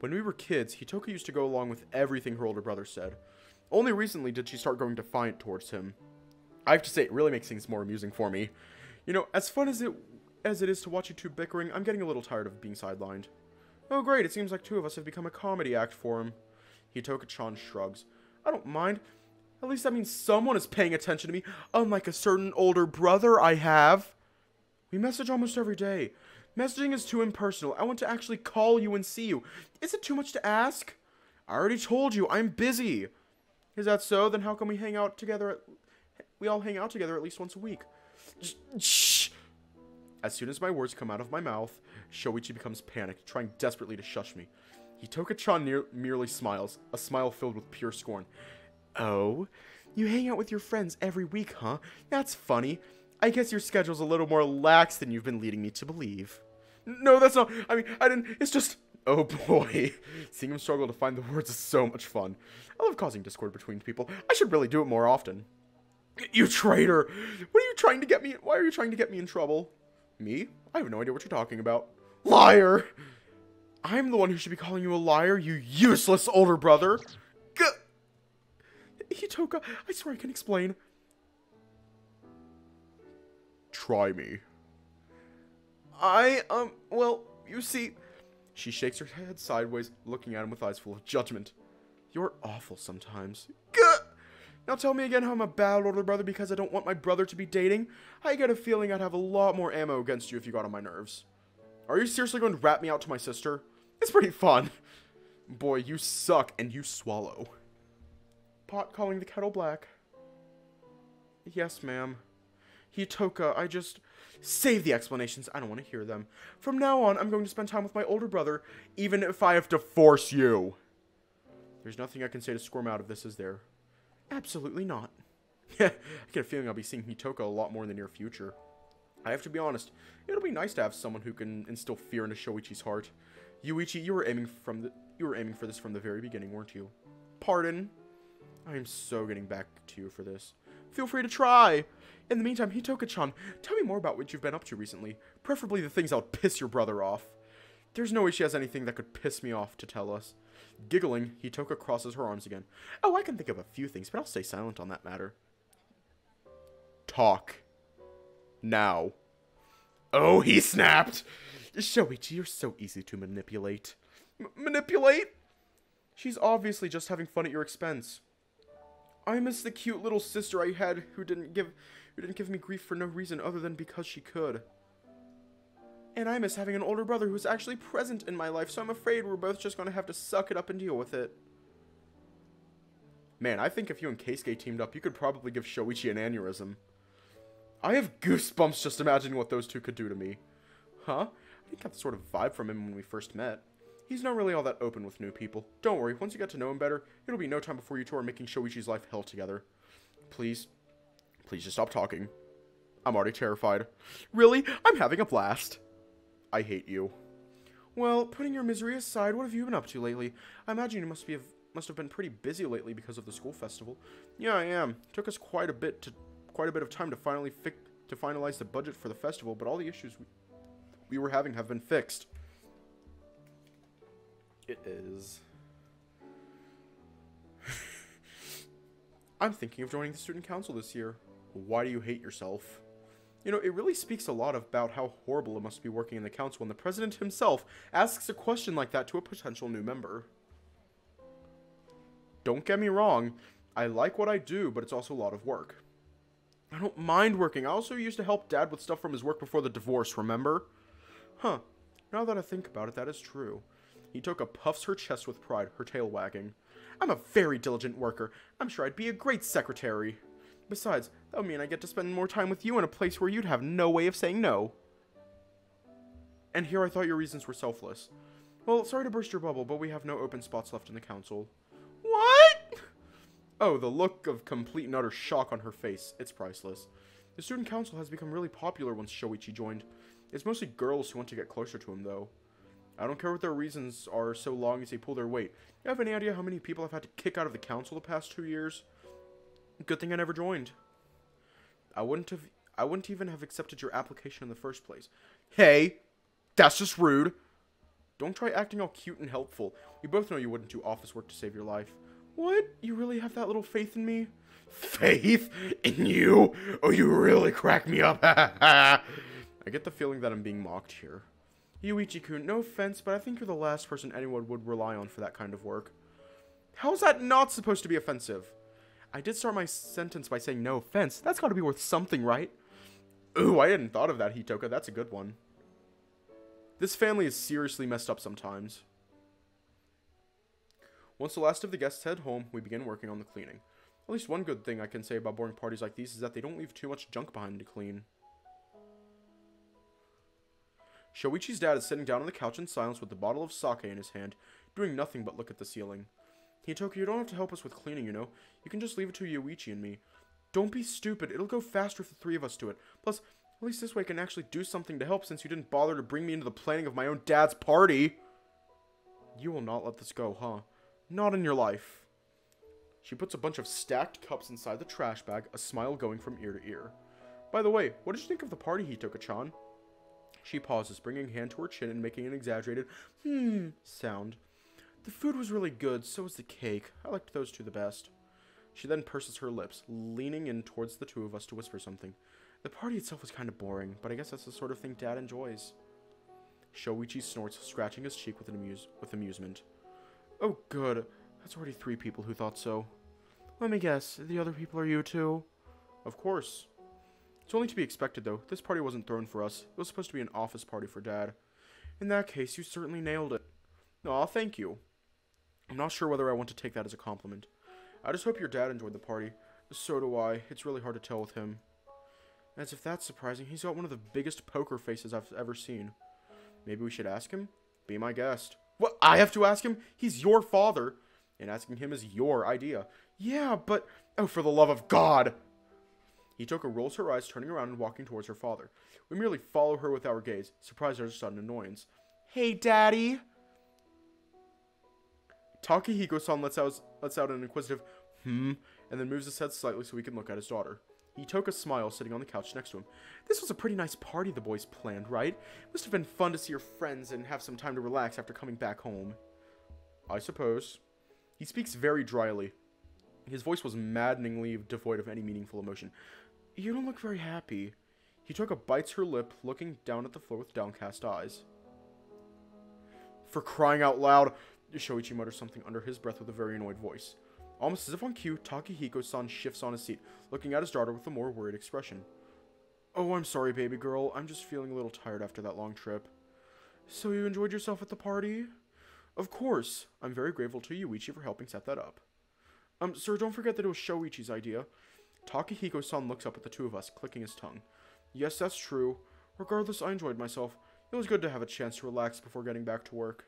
When we were kids, Hitoka used to go along with everything her older brother said. Only recently did she start going defiant towards him. I have to say, it really makes things more amusing for me. You know, as fun as it is to watch you two bickering, I'm getting a little tired of being sidelined. Oh great, it seems like two of us have become a comedy act for him. Hitoka-chan shrugs. I don't mind. At least that means someone is paying attention to me, unlike a certain older brother I have. We message almost every day. Messaging is too impersonal. I want to actually call you and see you. Is it too much to ask? I already told you, I'm busy. Is that so? Then how come we hang out together we all hang out together at least once a week? Shh! As soon as my words come out of my mouth, Shoichi becomes panicked, trying desperately to shush me. Hitoka-chan merely smiles, a smile filled with pure scorn. Oh? You hang out with your friends every week, huh? That's funny. I guess your schedule's a little more lax than you've been leading me to believe. No, that's not. I mean, I didn't. It's just. Oh boy. Seeing him struggle to find the words is so much fun. I love causing discord between people. I should really do it more often. You traitor! What are you trying to get me? Why are you trying to get me in trouble? Me? I have no idea what you're talking about. Liar! I'm the one who should be calling you a liar, you useless older brother. Hitoka, I swear I can explain. Try me. Well, you see... She shakes her head sideways, looking at him with eyes full of judgment. You're awful sometimes. Gah! Now tell me again how I'm a bad older brother because I don't want my brother to be dating. I get a feeling I'd have a lot more ammo against you if you got on my nerves. Are you seriously going to rat me out to my sister? It's pretty fun. Boy, you suck and you swallow. Pot calling the kettle black. Yes, ma'am. Hitoka, I just... Save the explanations. I don't want to hear them. From now on, I'm going to spend time with my older brother, even if I have to force you. There's nothing I can say to squirm out of this, is there? Absolutely not. I get a feeling I'll be seeing Hitoka a lot more in the near future. I have to be honest, it'll be nice to have someone who can instill fear into Shoichi's heart. Yuichi, you were aiming for this from the very beginning, weren't you? Pardon? I am so getting back to you for this. Feel free to try. In the meantime, Hitoka-chan, tell me more about what you've been up to recently. Preferably the things that would piss your brother off. There's no way she has anything that could piss me off to tell us. Giggling, Hitoka crosses her arms again. Oh, I can think of a few things, but I'll stay silent on that matter. Talk. Now. Oh, he snapped! Shoichi, you're so easy to manipulate. Manipulate? She's obviously just having fun at your expense. I miss the cute little sister I had who didn't give me grief for no reason other than because she could. And I miss having an older brother who's actually present in my life, so I'm afraid we're both just going to have to suck it up and deal with it. Man, I think if you and Keisuke teamed up, you could probably give Shoichi an aneurysm. I have goosebumps just imagining what those two could do to me. Huh? I didn't get the sort of vibe from him when we first met. He's not really all that open with new people. Don't worry, once you get to know him better, it'll be no time before you two are making Shoichi's life hell together. Please just stop talking. I'm already terrified. Really? I'm having a blast. I hate you. Well, putting your misery aside, what have you been up to lately? I imagine you must have been pretty busy lately because of the school festival. Yeah, I am. It took us quite a bit of time to finalize the budget for the festival, but all the issues we were having have been fixed. It is. I'm thinking of joining the student council this year. Why do you hate yourself? You know, it really speaks a lot about how horrible it must be working in the council when the president himself asks a question like that to a potential new member. Don't get me wrong, I like what I do, but it's also a lot of work. I don't mind working. I also used to help Dad with stuff from his work before the divorce, remember? Huh. Now that I think about it, that is true. Hitoka puffs her chest with pride, her tail wagging. I'm a very diligent worker. I'm sure I'd be a great secretary. Besides, that would mean I get to spend more time with you in a place where you'd have no way of saying no. And here I thought your reasons were selfless. Well, sorry to burst your bubble, but we have no open spots left in the council. What? Oh, the look of complete and utter shock on her face. It's priceless. The student council has become really popular once Shoichi joined. It's mostly girls who want to get closer to him, though. I don't care what their reasons are so long as they pull their weight. You have any idea how many people I've had to kick out of the council the past 2 years? Good thing I never joined. I wouldn't even have accepted your application in the first place. Hey, that's just rude. Don't try acting all cute and helpful. We both know you wouldn't do office work to save your life. What? You really have that little faith in me? Faith in you? Oh, you really crack me up. I get the feeling that I'm being mocked here. Yuichi-kun, no offense, but I think you're the last person anyone would rely on for that kind of work. How is that not supposed to be offensive? I did start my sentence by saying no offense. That's got to be worth something, right? Ooh, I hadn't thought of that, Hitoka. That's a good one. This family is seriously messed up sometimes. Once the last of the guests head home, we begin working on the cleaning. At least one good thing I can say about boring parties like these is that they don't leave too much junk behind to clean. Shoichi's dad is sitting down on the couch in silence with a bottle of sake in his hand, doing nothing but look at the ceiling. Hitoka, you don't have to help us with cleaning, you know. You can just leave it to Yuichi and me. Don't be stupid. It'll go faster if the three of us do it. Plus, at least this way I can actually do something to help since you didn't bother to bring me into the planning of my own dad's party. You will not let this go, huh? Not in your life. She puts a bunch of stacked cups inside the trash bag, a smile going from ear to ear. By the way, what did you think of the party, Hitoka-chan? She pauses, bringing a hand to her chin and making an exaggerated sound. The food was really good, so was the cake. I liked those two the best. She then purses her lips, leaning in towards the two of us to whisper something. The party itself was kind of boring, but I guess that's the sort of thing Dad enjoys. Shoichi snorts, scratching his cheek with amusement. Oh, good. That's already 3 people who thought so. Let me guess, the other people are you too? Of course. It's only to be expected, though. This party wasn't thrown for us. It was supposed to be an office party for Dad. In that case, you certainly nailed it. Aw, thank you. I'm not sure whether I want to take that as a compliment. I just hope your dad enjoyed the party. So do I. It's really hard to tell with him. As if that's surprising, he's got one of the biggest poker faces I've ever seen. Maybe we should ask him? Be my guest. What? I have to ask him? He's your father. And asking him is your idea. Yeah, but... Oh, for the love of God! Hitoka rolls her eyes, turning around and walking towards her father. We merely follow her with our gaze, surprised at her sudden annoyance. Hey, Daddy! Takehiko-san lets out an inquisitive and then moves his head slightly so we can look at his daughter. Hitoka smiles, sitting on the couch next to him. This was a pretty nice party the boys planned, right? Must have been fun to see your friends and have some time to relax after coming back home. I suppose. He speaks very dryly. His voice was maddeningly devoid of any meaningful emotion. You don't look very happy. Hitoka bites her lip, looking down at the floor with downcast eyes. For crying out loud! Shoichi mutters something under his breath with a very annoyed voice. Almost as if on cue, Takehiko-san shifts on his seat, looking at his daughter with a more worried expression. Oh, I'm sorry, baby girl. I'm just feeling a little tired after that long trip. So you enjoyed yourself at the party? Of course. I'm very grateful to Yuichi for helping set that up. Sir, don't forget that it was Shoichi's idea. Takehiko-san looks up at the two of us, clicking his tongue. Yes, that's true. Regardless, I enjoyed myself. It was good to have a chance to relax before getting back to work.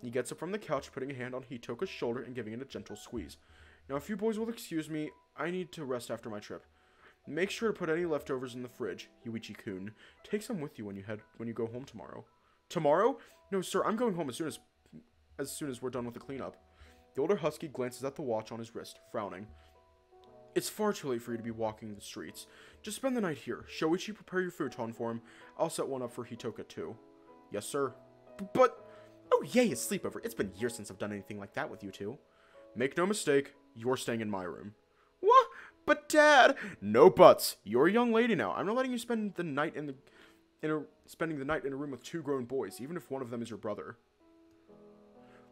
He gets up from the couch, putting a hand on Hitoka's shoulder and giving it a gentle squeeze. Now, if you boys will excuse me, I need to rest after my trip. Make sure to put any leftovers in the fridge, Yuichi-kun. Take some with you when you go home tomorrow. Tomorrow? No, sir, I'm going home as soon as we're done with the cleanup. The older husky glances at the watch on his wrist, frowning. It's far too late for you to be walking the streets. Just spend the night here. Shoichi, prepare your futon for him. I'll set one up for Hitoka, too. Yes, sir. But... Oh, yay, a sleepover. It's been years since I've done anything like that with you two. Make no mistake, you're staying in my room. What? But, Dad! No buts. You're a young lady now. I'm not letting you spend the night spending the night in a room with 2 grown boys, even if one of them is your brother.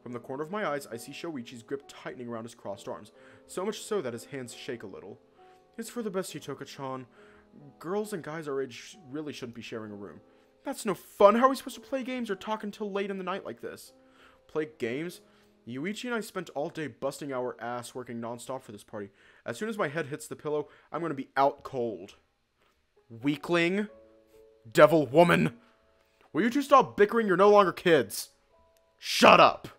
From the corner of my eyes, I see Shoichi's grip tightening around his crossed arms, so much so that his hands shake a little. It's for the best, Hitoka-chan. Girls and guys our age really shouldn't be sharing a room. That's no fun. How are we supposed to play games or talk until late in the night like this? Play games? Yuichi and I spent all day busting our ass working nonstop for this party. As soon as my head hits the pillow, I'm going to be out cold. Weakling? Devil woman? Will you two stop bickering? You're no longer kids. Shut up!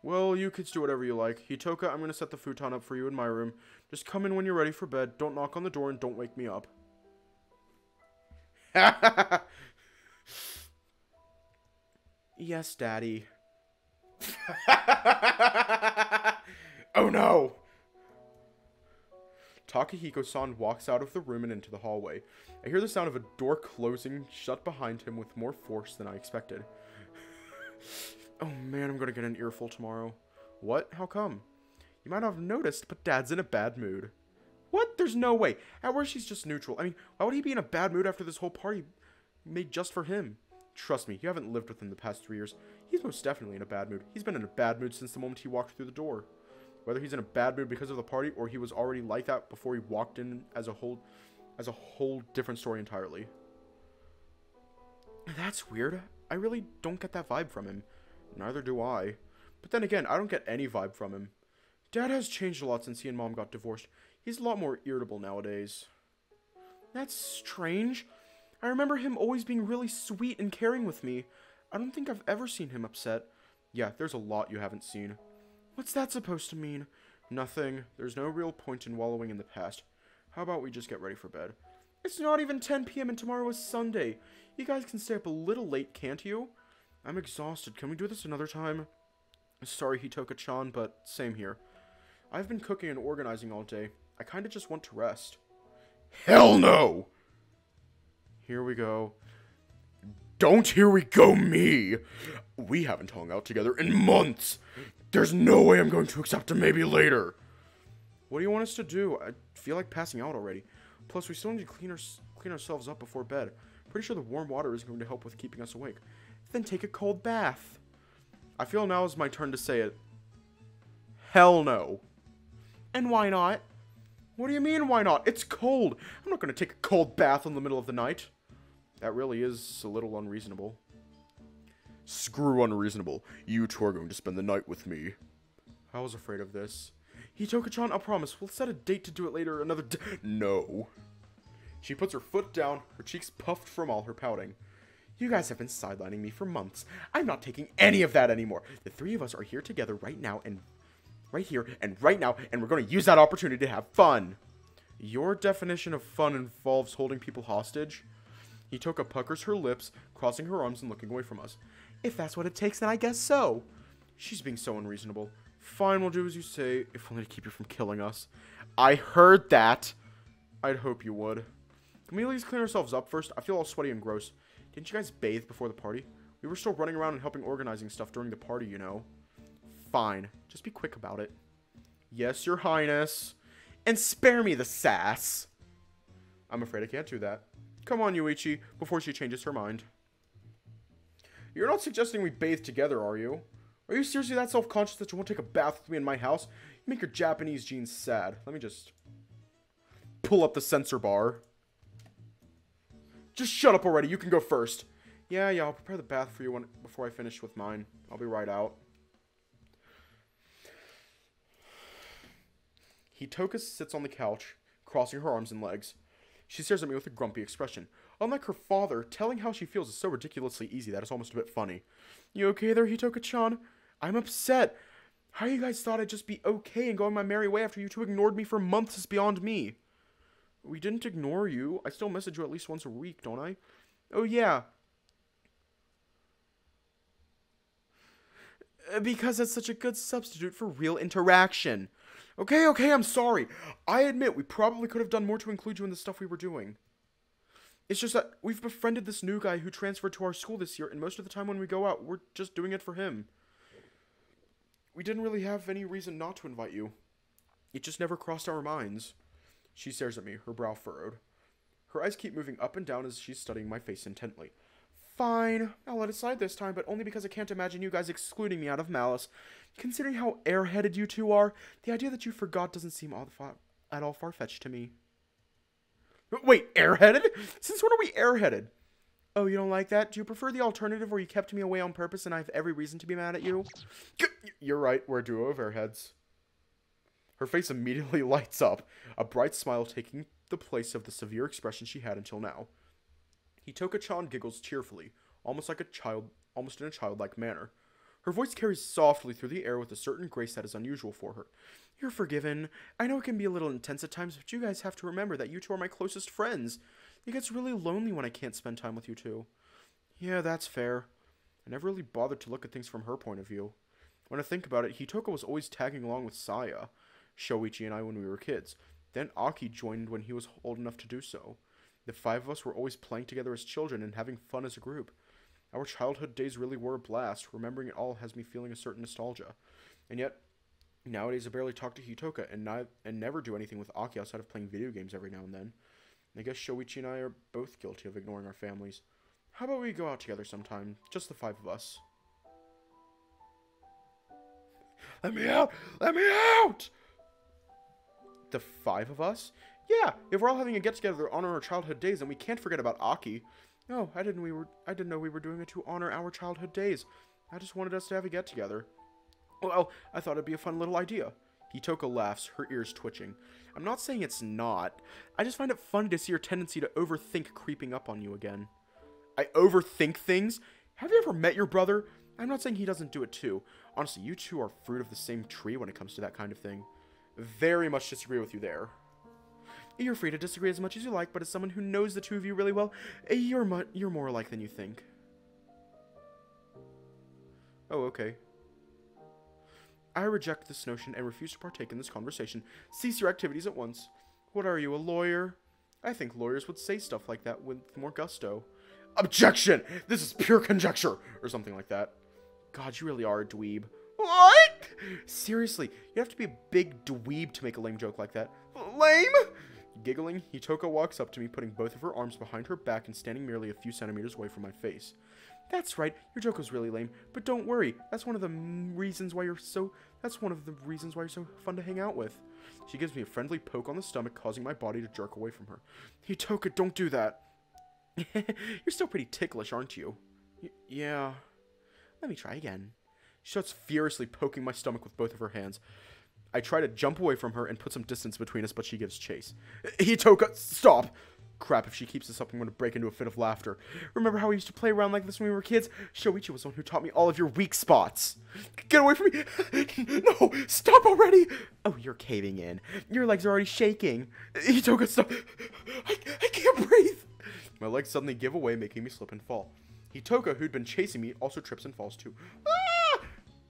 Well, you kids do whatever you like. Hitoka, I'm going to set the futon up for you in my room. Just come in when you're ready for bed. Don't knock on the door and don't wake me up. Yes, Daddy. Oh no! Takahiko-san walks out of the room and into the hallway. I hear the sound of a door closing shut behind him with more force than I expected. Oh man, I'm gonna get an earful tomorrow. What? How come? You might not have noticed, but Dad's in a bad mood. What? There's no way. At worst, he's just neutral. I mean, why would he be in a bad mood after this whole party made just for him? Trust me, you haven't lived with him the past 3 years. He's most definitely in a bad mood. He's been in a bad mood since the moment he walked through the door. Whether he's in a bad mood because of the party or he was already like that before he walked in as a whole different story entirely. That's weird. I really don't get that vibe from him. Neither do I. But then again, I don't get any vibe from him. Dad has changed a lot since he and Mom got divorced. He's a lot more irritable nowadays. That's strange. I remember him always being really sweet and caring with me. I don't think I've ever seen him upset. Yeah, there's a lot you haven't seen. What's that supposed to mean? Nothing. There's no real point in wallowing in the past. How about we just get ready for bed? It's not even 10 p.m. and tomorrow is Sunday. You guys can stay up a little late, can't you? I'm exhausted. Can we do this another time? Sorry, Hitoka-chan, but same here. I've been cooking and organizing all day. I kinda just want to rest. Hell no! Here we go. Don't here we go me! We haven't hung out together in months! There's no way I'm going to accept a maybe later! What do you want us to do? I feel like passing out already. Plus, we still need to clean ourselves up before bed. Pretty sure the warm water is going to help with keeping us awake. Then take a cold bath. I feel now is my turn to say it. Hell no. And why not? What do you mean, why not? It's cold. I'm not going to take a cold bath in the middle of the night. That really is a little unreasonable. Screw unreasonable. You two are going to spend the night with me. I was afraid of this. Hitoka-chan, I'll promise. We'll set a date to do it later another day. No. She puts her foot down, her cheeks puffed from all her pouting. You guys have been sidelining me for months. I'm not taking any of that anymore. The three of us are here together right now and right here and right now, and we're going to use that opportunity to have fun. Your definition of fun involves holding people hostage? Hitoka puckers her lips, crossing her arms and looking away from us. If that's what it takes, then I guess so. She's being so unreasonable. Fine, we'll do as you say, if only to keep you from killing us. I heard that. I'd hope you would. Can we at least clean ourselves up first? I feel all sweaty and gross. Didn't you guys bathe before the party? We were still running around and helping organizing stuff during the party, you know. Fine. Just be quick about it. Yes, your highness. And spare me the sass. I'm afraid I can't do that. Come on, Yuichi, before she changes her mind. You're not suggesting we bathe together, are you? Are you seriously that self-conscious that you won't take a bath with me in my house? You make your Japanese genes sad. Let me just pull up the censor bar. Just shut up already. You can go first. Yeah, I'll prepare the bath for you before I finish with mine. I'll be right out. Hitoka sits on the couch, crossing her arms and legs. She stares at me with a grumpy expression. Unlike her father, telling how she feels is so ridiculously easy that it's almost a bit funny. You okay there, Hitoka-chan? I'm upset. How you guys thought I'd just be okay and going my merry way after you two ignored me for months is beyond me. We didn't ignore you. I still message you at least once a week, don't I? Oh, yeah. Because that's such a good substitute for real interaction. Okay, I'm sorry. I admit we probably could have done more to include you in the stuff we were doing. It's just that we've befriended this new guy who transferred to our school this year, and most of the time when we go out, we're just doing it for him. We didn't really have any reason not to invite you. It just never crossed our minds. She stares at me, her brow furrowed. Her eyes keep moving up and down as she's studying my face intently. Fine, I'll let it slide this time, but only because I can't imagine you guys excluding me out of malice. Considering how airheaded you two are, the idea that you forgot doesn't seem at all far-fetched to me. Wait, airheaded? Since when are we airheaded? Oh, you don't like that? Do you prefer the alternative where you kept me away on purpose and I have every reason to be mad at you? You're right, we're a duo of airheads. Her face immediately lights up, a bright smile taking the place of the severe expression she had until now. Hitoka-chan giggles cheerfully, almost in a childlike manner. Her voice carries softly through the air with a certain grace that is unusual for her. You're forgiven. I know it can be a little intense at times, but you guys have to remember that you two are my closest friends. It gets really lonely when I can't spend time with you two. Yeah, that's fair. I never really bothered to look at things from her point of view. When I think about it, Hitoka was always tagging along with Saya, Shoichi, and I when we were kids. Then Aki joined when he was old enough to do so. The 5 of us were always playing together as children and having fun as a group. Our childhood days really were a blast. Remembering it all has me feeling a certain nostalgia. And yet, nowadays I barely talk to Hitoka and never do anything with Aki outside of playing video games every now and then. I guess Shoichi and I are both guilty of ignoring our families. How about we go out together sometime? Just the 5 of us. Let me out! Let me out! The 5 of us? Yeah, if we're all having a get-together to honor our childhood days, then we can't forget about Aki. No, I didn't know we were doing it to honor our childhood days. I just wanted us to have a get-together. Well, I thought it'd be a fun little idea. Hitoka laughs, her ears twitching. I'm not saying it's not. I just find it funny to see your tendency to overthink creeping up on you again. I overthink things? Have you ever met your brother? I'm not saying he doesn't do it too. Honestly, you two are fruit of the same tree when it comes to that kind of thing. Very much disagree with you there. You're free to disagree as much as you like, but as someone who knows the two of you really well, you're more alike than you think. Oh, okay. I reject this notion and refuse to partake in this conversation. Cease your activities at once. What are you, a lawyer? I think lawyers would say stuff like that with more gusto. Objection! This is pure conjecture! Or something like that. God, you really are a dweeb. What? Seriously, you have to be a big dweeb to make a lame joke like that. Lame? Giggling, Hitoka walks up to me, putting both of her arms behind her back and standing merely a few centimeters away from my face. That's right, your joke was really lame, but don't worry, that's one of the reasons why you're so fun to hang out with. She gives me a friendly poke on the stomach, causing my body to jerk away from her. Hitoka, don't do that. You're still pretty ticklish, aren't you? Yeah. Let me try again. She starts furiously poking my stomach with both of her hands. I try to jump away from her and put some distance between us, but she gives chase. Hitoka, stop! Crap, if she keeps this up, I'm going to break into a fit of laughter. Remember how we used to play around like this when we were kids? Shoichi was the one who taught me all of your weak spots. Get away from me! No, stop already! Oh, you're caving in. Your legs are already shaking. Hitoka, stop! I can't breathe! My legs suddenly give away, making me slip and fall. Hitoka, who'd been chasing me, also trips and falls too. Ah!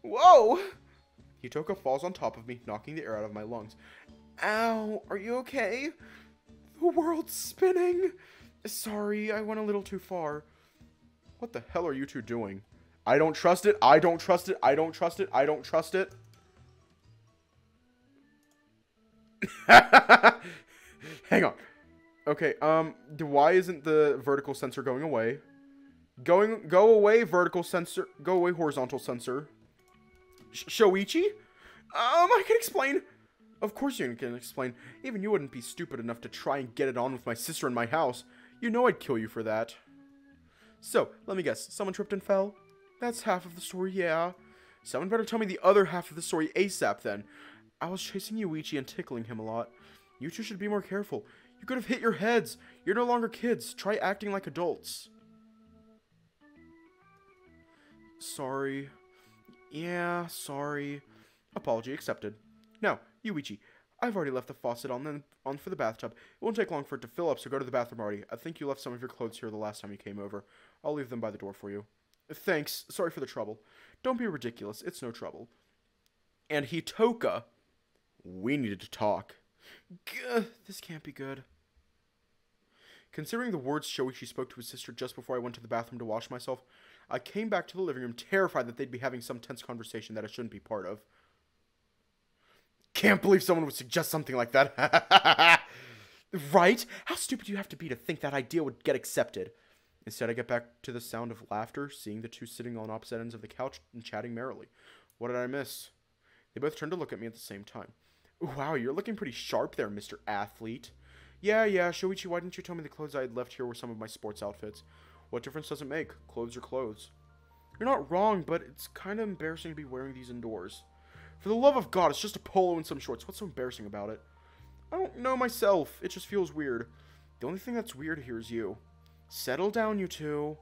Whoa! Hitoka falls on top of me, knocking the air out of my lungs. Ow, are you okay? The world's spinning. Sorry, I went a little too far. What the hell are you two doing? I don't trust it, I don't trust it, I don't trust it, I don't trust it. Hang on. Okay, why isn't the vertical sensor going away? Go away, vertical sensor. Go away, horizontal sensor. Shoichi? I can explain. Of course you can explain. Even you wouldn't be stupid enough to try and get it on with my sister in my house. You know I'd kill you for that. So, let me guess. Someone tripped and fell? That's half of the story, yeah. Someone better tell me the other half of the story ASAP then. I was chasing Yuichi and tickling him a lot. You two should be more careful. You could have hit your heads. You're no longer kids. Try acting like adults. Sorry. Yeah, sorry. Apology accepted. Now, Yuichi, I've already left the faucet on for the bathtub. It won't take long for it to fill up, so go to the bathroom already. I think you left some of your clothes here the last time you came over. I'll leave them by the door for you. Thanks. Sorry for the trouble. Don't be ridiculous. It's no trouble. And Hitoka, we needed to talk. Gah, this can't be good. Considering the words Shoichi spoke to his sister just before I went to the bathroom to wash myself, I came back to the living room terrified that they'd be having some tense conversation that I shouldn't be part of. Can't believe someone would suggest something like that. Right? How stupid do you have to be to think that idea would get accepted? Instead, I get back to the sound of laughter, seeing the two sitting on opposite ends of the couch and chatting merrily. What did I miss? They both turned to look at me at the same time. Wow, you're looking pretty sharp there, Mr. Athlete. Yeah, Shoichi, why didn't you tell me the clothes I had left here were some of my sports outfits? What difference does it make? Clothes are clothes. You're not wrong, but it's kind of embarrassing to be wearing these indoors. For the love of God, it's just a polo and some shorts. What's so embarrassing about it? I don't know myself. It just feels weird. The only thing that's weird here is you. Settle down, you two.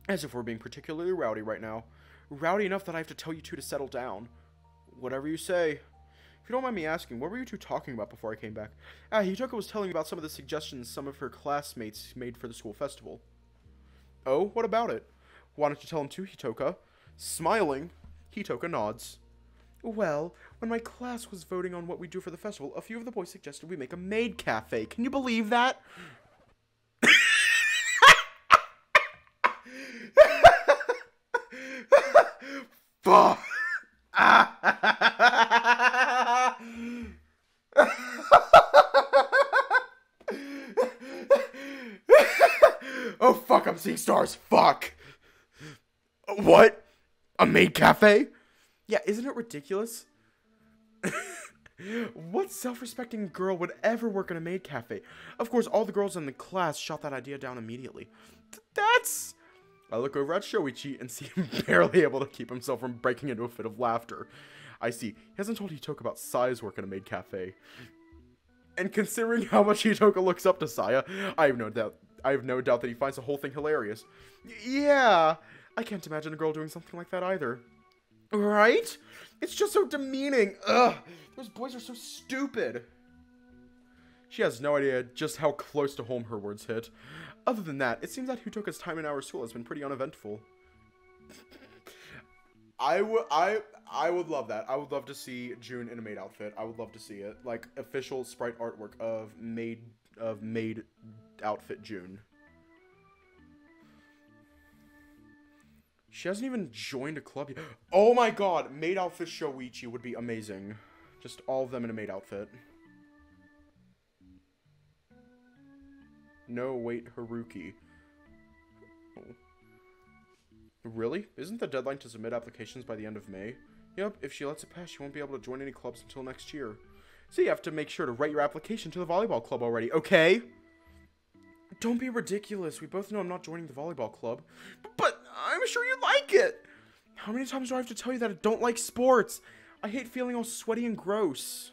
As if we're being particularly rowdy right now. Rowdy enough that I have to tell you two to settle down. Whatever you say. If you don't mind me asking, what were you two talking about before I came back? Hitoka was telling me about some of the suggestions some of her classmates made for the school festival. Oh, what about it? Why don't you tell him too, Hitoka? Smiling, Hitoka nods. Well, when my class was voting on what we do for the festival, a few of the boys suggested we make a maid cafe. Can you believe that? Fuck. Oh fuck, I'm seeing stars. Fuck. What? A maid cafe? Yeah, isn't it ridiculous? What self-respecting girl would ever work in a maid cafe? Of course, all the girls in the class shot that idea down immediately. That's... I look over at Shoichi and see him barely able to keep himself from breaking into a fit of laughter. I see. He hasn't told Hitoka about Saya's work in a maid cafe. And considering how much Hitoka looks up to Saya, I have no doubt that he finds the whole thing hilarious. Yeah, I can't imagine a girl doing something like that either. Right? It's just so demeaning. Ugh, those boys are so stupid. She has no idea just how close to home her words hit. Other than that, it seems that Hutoka's time in our school has been pretty uneventful. I would love that. I would love to see June in a maid outfit. I would love to see it. Like, official sprite artwork of maid outfit June. She hasn't even joined a club yet. Oh my god, maid outfit Shoichi would be amazing. Just all of them in a maid outfit. No, wait, Haruki. Oh. Really? Isn't the deadline to submit applications by the end of May? Yep, if she lets it pass, she won't be able to join any clubs until next year. So you have to make sure to write your application to the volleyball club already, okay? Don't be ridiculous. We both know I'm not joining the volleyball club. But I'm sure you like it! How many times do I have to tell you that I don't like sports? I hate feeling all sweaty and gross.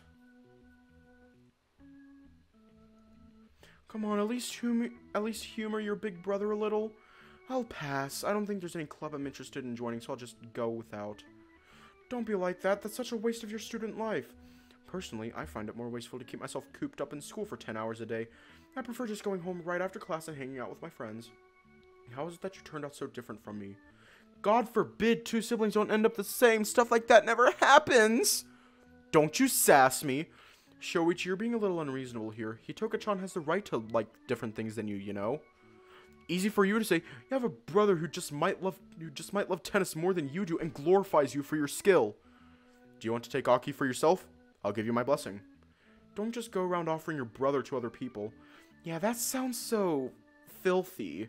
Come on, at least humor your big brother a little. I'll pass. I don't think there's any club I'm interested in joining, so I'll just go without. Don't be like that. That's such a waste of your student life. Personally, I find it more wasteful to keep myself cooped up in school for 10 hours a day. I prefer just going home right after class and hanging out with my friends. How is it that you turned out so different from me? God forbid two siblings don't end up the same. Stuff like that never happens. Don't you sass me. Shoichi, you're being a little unreasonable here. Hitoka-chan has the right to like different things than you know? Easy for you to say, you have a brother who just might love tennis more than you do and glorifies you for your skill. Do you want to take Aki for yourself? I'll give you my blessing. Don't just go around offering your brother to other people. Yeah, that sounds so filthy.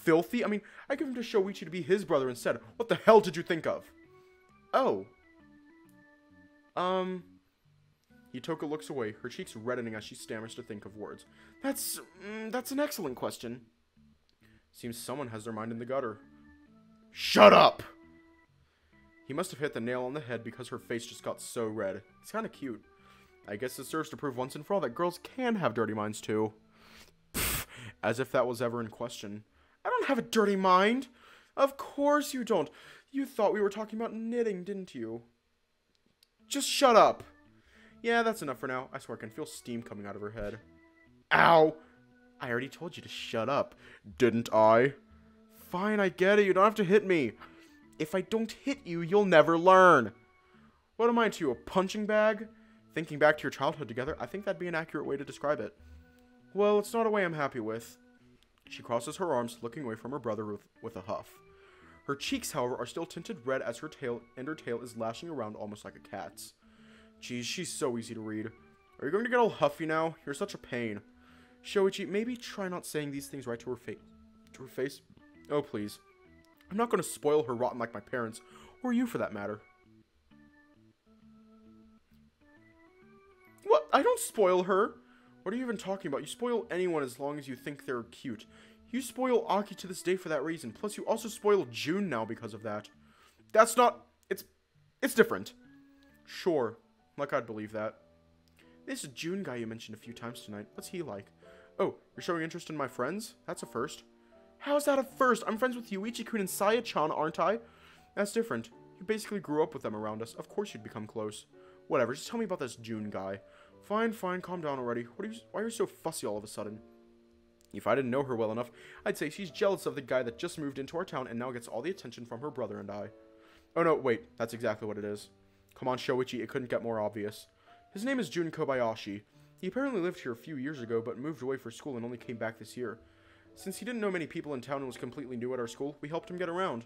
Filthy? I mean, I give him to Shoichi to be his brother instead. What the hell did you think of? Oh. Hitoka looks away, her cheeks reddening as she stammers to think of words. That's an excellent question. Seems someone has their mind in the gutter. Shut up! He must have hit the nail on the head because her face just got so red. It's kind of cute. I guess it serves to prove once and for all that girls can have dirty minds too. Pfft, as if that was ever in question. I don't have a dirty mind. Of course you don't. You thought we were talking about knitting, didn't you? Just shut up. Yeah, that's enough for now. I swear I can feel steam coming out of her head. Ow! I already told you to shut up, didn't I? Fine, I get it. You don't have to hit me. If I don't hit you, you'll never learn. What am I to you, a punching bag? Thinking back to your childhood together, I think that'd be an accurate way to describe it. Well, it's not a way I'm happy with. She crosses her arms, looking away from her brother with a huff. Her cheeks, however, are still tinted red as her tail is lashing around almost like a cat's. Geez, she's so easy to read. Are you going to get all huffy now? You're such a pain. Shoichi, maybe try not saying these things right to her face. Oh, please. I'm not going to spoil her rotten like my parents, or you for that matter. What? I don't spoil her. What are you even talking about? You spoil anyone as long as you think they're cute. You spoil Aki to this day for that reason. Plus, you also spoil June now because of that. That's not... It's different. Sure. Like I'd believe that. This June guy you mentioned a few times tonight. What's he like? Oh, you're showing interest in my friends? That's a first. How's that a first? I'm friends with Yuichi-kun and Saya-chan, aren't I? That's different. You basically grew up with them around us. Of course you'd become close. Whatever, just tell me about this June guy. Fine, calm down already. Why are you so fussy all of a sudden? If I didn't know her well enough, I'd say she's jealous of the guy that just moved into our town and now gets all the attention from her brother and I. Oh no, wait, that's exactly what it is. Come on, Shoichi, it couldn't get more obvious. His name is Jun Kobayashi. He apparently lived here a few years ago, but moved away for school and only came back this year. Since he didn't know many people in town and was completely new at our school, we helped him get around.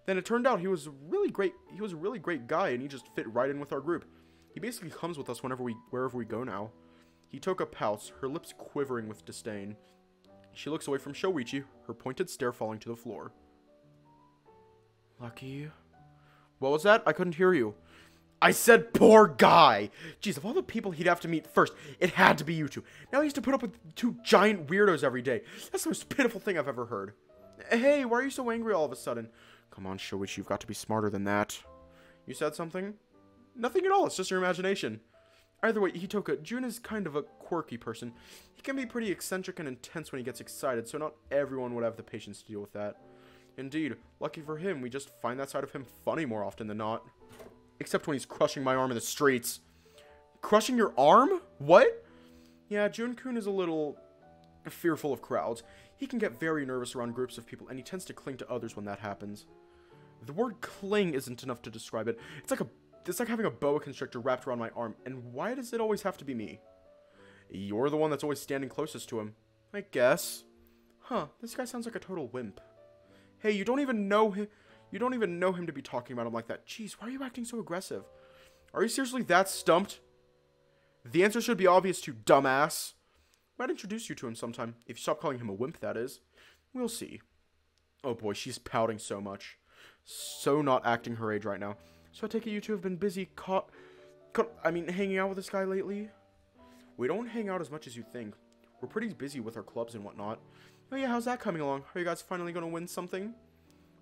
Then it turned out he was a really great guy, and he just fit right in with our group. He basically comes with us wherever we go now. Hitoka pouts, her lips quivering with disdain. She looks away from Shoichi, her pointed stare falling to the floor. Lucky. What was that? I couldn't hear you. I said poor guy! Jeez, of all the people he'd have to meet first, it had to be you two. Now he has to put up with two giant weirdos every day. That's the most pitiful thing I've ever heard. Hey, why are you so angry all of a sudden? Come on, Shoichi, you've got to be smarter than that. You said something? Nothing at all, it's just your imagination. Either way, Hitoka, Jun is kind of a quirky person. He can be pretty eccentric and intense when he gets excited, so not everyone would have the patience to deal with that. Indeed, lucky for him, we just find that side of him funny more often than not. Except when he's crushing my arm in the streets. Crushing your arm? What? Yeah, Jun-kun is a little fearful of crowds. He can get very nervous around groups of people, and he tends to cling to others when that happens. The word cling isn't enough to describe it. It's like having a boa constrictor wrapped around my arm, and why does it always have to be me? You're the one that's always standing closest to him. I guess. Huh, this guy sounds like a total wimp. Hey, you don't even know him. You don't even know him to be talking about him like that. Jeez, why are you acting so aggressive? Are you seriously that stumped? The answer should be obvious to you, dumbass. Might introduce you to him sometime. If you stop calling him a wimp, that is. We'll see. Oh boy, she's pouting so much. So not acting her age right now. So I take it you two have been busy hanging out with this guy lately? We don't hang out as much as you think. We're pretty busy with our clubs and whatnot. Oh yeah, how's that coming along? Are you guys finally going to win something?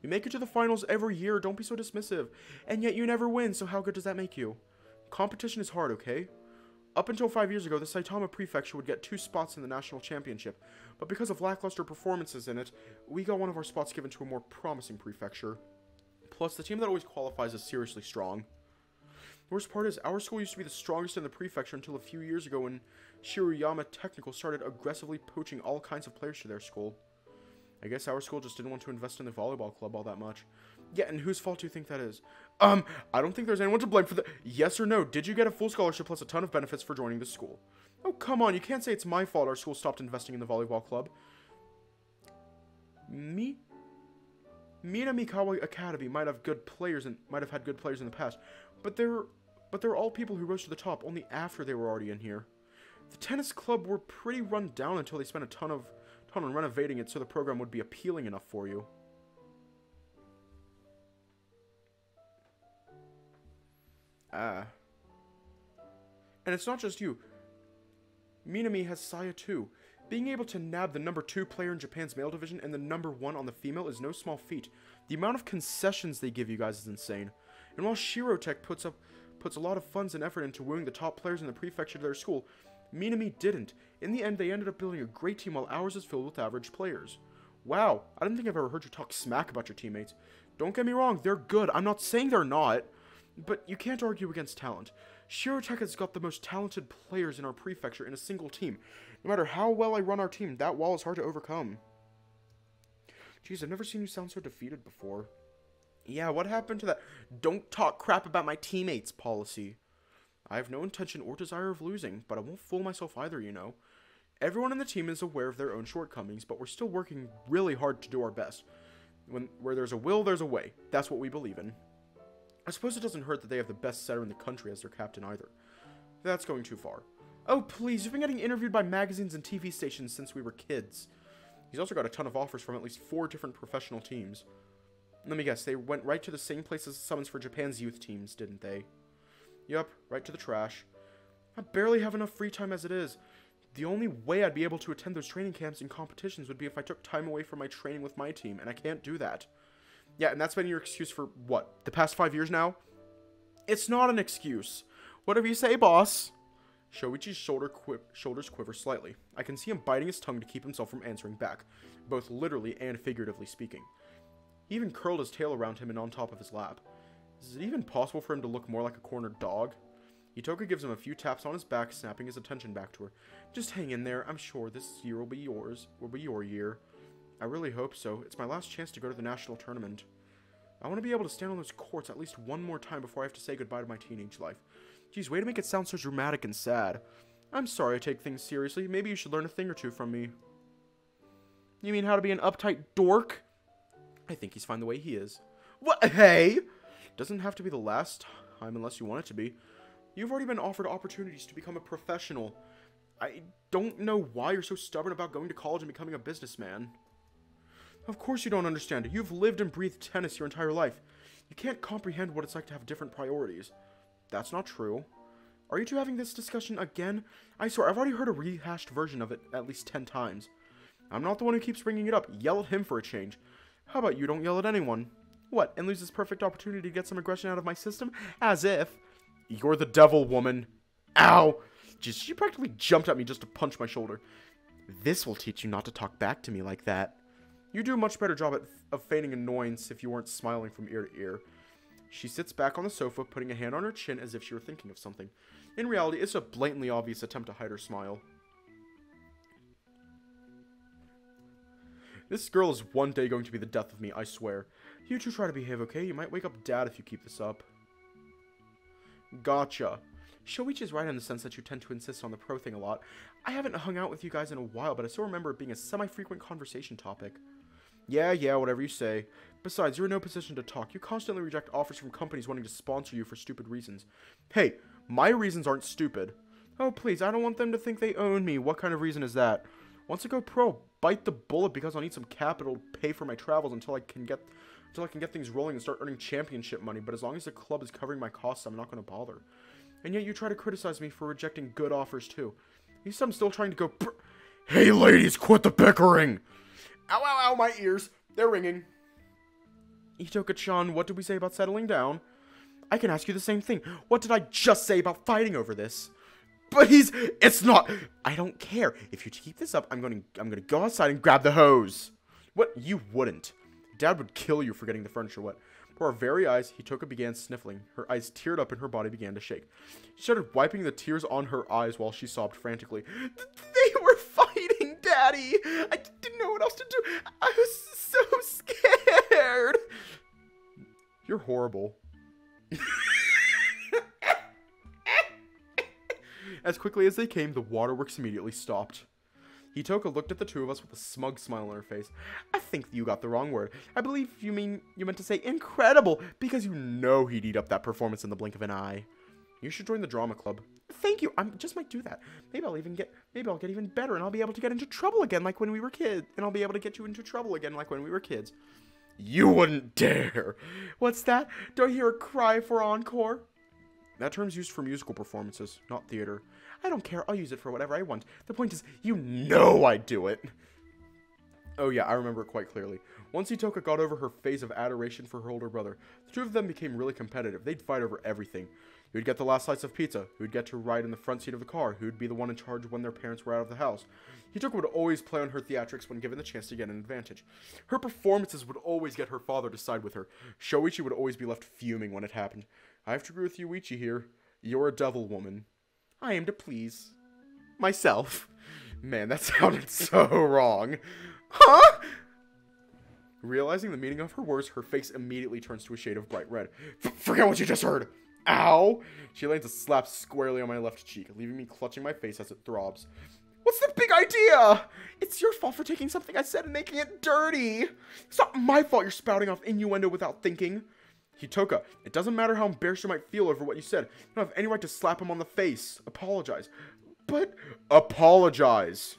We make it to the finals every year, don't be so dismissive. And yet you never win, so how good does that make you? Competition is hard, okay? Up until 5 years ago, the Saitama Prefecture would get 2 spots in the national championship. But because of lackluster performances in it, we got one of our spots given to a more promising prefecture. Plus, the team that always qualifies is seriously strong. The worst part is, our school used to be the strongest in the prefecture until a few years ago when Shiruyama Technical started aggressively poaching all kinds of players to their school. I guess our school just didn't want to invest in the volleyball club all that much. Yeah, and whose fault do you think that is? I don't think there's anyone to blame for that. Yes or no, did you get a full scholarship plus a ton of benefits for joining the school? Oh, come on, you can't say it's my fault our school stopped investing in the volleyball club. Mina Mikawa Academy might have had good players in the past, but they're all people who rose to the top only after they were already in here. The tennis club were pretty run down until they spent a ton on renovating it so the program would be appealing enough for you. And it's not just you. Minami has Saya too. Being able to nab the number 2 player in Japan's male division and the number 1 on the female is no small feat. The amount of concessions they give you guys is insane. And while Shirotech puts a lot of funds and effort into wooing the top players in the prefecture to their school, Minami didn't. In the end, they ended up building a great team while ours is filled with average players. Wow, I didn't think I've ever heard you talk smack about your teammates. Don't get me wrong, they're good. I'm not saying they're not. But you can't argue against talent. Shirotech has got the most talented players in our prefecture in a single team. No matter how well I run our team, that wall is hard to overcome. Jeez, I've never seen you sound so defeated before. Yeah, what happened to that "don't talk crap about my teammates" policy? I have no intention or desire of losing, but I won't fool myself either, you know. Everyone on the team is aware of their own shortcomings, but we're still working really hard to do our best. Where there's a will, there's a way. That's what we believe in. I suppose it doesn't hurt that they have the best setter in the country as their captain either. That's going too far. Oh, please, you've been getting interviewed by magazines and TV stations since we were kids. He's also got a ton of offers from at least 4 different professional teams. Let me guess, they went right to the same place as the summons for Japan's youth teams, didn't they? Yup, right to the trash. I barely have enough free time as it is. The only way I'd be able to attend those training camps and competitions would be if I took time away from my training with my team, and I can't do that. Yeah, and that's been your excuse for, what, the past 5 years now? It's not an excuse. Whatever you say, boss. Shoichi's shoulders quiver slightly. I can see him biting his tongue to keep himself from answering back, both literally and figuratively speaking. He even curled his tail around him and on top of his lap. Is it even possible for him to look more like a cornered dog? Hitoka gives him a few taps on his back, snapping his attention back to her. Just hang in there. I'm sure this year will be yours. Will be your year. I really hope so. It's my last chance to go to the national tournament. I want to be able to stand on those courts at least one more time before I have to say goodbye to my teenage life. Geez, way to make it sound so dramatic and sad. I'm sorry I take things seriously. Maybe you should learn a thing or two from me. You mean how to be an uptight dork? I think he's fine the way he is. What? Hey! Doesn't have to be the last time unless you want it to be. You've already been offered opportunities to become a professional. I don't know why you're so stubborn about going to college and becoming a businessman. Of course you don't understand. You've lived and breathed tennis your entire life. You can't comprehend what it's like to have different priorities. That's not true. Are you two having this discussion again? I swear, I've already heard a rehashed version of it at least 10 times. I'm not the one who keeps bringing it up. Yell at him for a change. How about you don't yell at anyone? What, and lose this perfect opportunity to get some aggression out of my system? As if. You're the devil, woman. Ow! Jeez, she practically jumped at me just to punch my shoulder. This will teach you not to talk back to me like that. You do a much better job of feigning annoyance if you weren't smiling from ear to ear. She sits back on the sofa, putting a hand on her chin as if she were thinking of something. In reality, it's a blatantly obvious attempt to hide her smile. This girl is one day going to be the death of me, I swear. You two try to behave, okay? You might wake up Dad if you keep this up. Gotcha. Shoichi's right in the sense that you tend to insist on the pro thing a lot. I haven't hung out with you guys in a while, but I still remember it being a semi-frequent conversation topic. Yeah, whatever you say. Besides, you're in no position to talk. You constantly reject offers from companies wanting to sponsor you for stupid reasons. Hey, my reasons aren't stupid. Oh, please, I don't want them to think they own me. What kind of reason is that? Once I go pro, bite the bullet because I'll need some capital to pay for my travels until I can get things rolling and start earning championship money. But as long as the club is covering my costs, I'm not going to bother. And yet you try to criticize me for rejecting good offers too. You said I'm still trying to go Hey ladies, quit the bickering! Ow, ow, ow, my ears. They're ringing. Itoka-chan, what did we say about settling down? I can ask you the same thing. What did I just say about fighting over this? But it's not. I don't care. If you keep this up, I'm gonna go outside and grab the hose. What? You wouldn't. Dad would kill you for getting the furniture wet. Before our very eyes, Hitoka began sniffling. Her eyes teared up and her body began to shake. She started wiping the tears on her eyes while she sobbed frantically. They were fighting, Daddy! I didn't know what else to do. I was so scared. You're horrible. As quickly as they came, the waterworks immediately stopped. Hitoka looked at the two of us with a smug smile on her face. I think you got the wrong word. I believe you meant to say incredible, because you know he'd eat up that performance in the blink of an eye. You should join the drama club. Thank you. I just might do that. Maybe I'll get even better, and I'll be able to get into trouble again like when we were kids. And I'll be able to get you into trouble again like when we were kids. You wouldn't dare. What's that? Do I hear a cry for encore? That term's used for musical performances, not theater. I don't care. I'll use it for whatever I want. The point is, you know I'd do it. Oh yeah, I remember it quite clearly. Once Hitoka got over her phase of adoration for her older brother, the two of them became really competitive. They'd fight over everything. Who'd get the last slice of pizza? Who'd get to ride in the front seat of the car? Who'd be the one in charge when their parents were out of the house? Hitoka would always play on her theatrics when given the chance to get an advantage. Her performances would always get her father to side with her. Shoichi would always be left fuming when it happened. I have to agree with Yuichi here. You're a devil woman. I aim to please myself. Man, that sounded so wrong. Huh? Realizing the meaning of her words, her face immediately turns to a shade of bright red. Forget what you just heard. Ow! She lands a slap squarely on my left cheek, leaving me clutching my face as it throbs. What's the big idea? It's your fault for taking something I said and making it dirty. It's not my fault you're spouting off innuendo without thinking. Hitoka, it doesn't matter how embarrassed you might feel over what you said. You don't have any right to slap him on the face. Apologize. But apologize.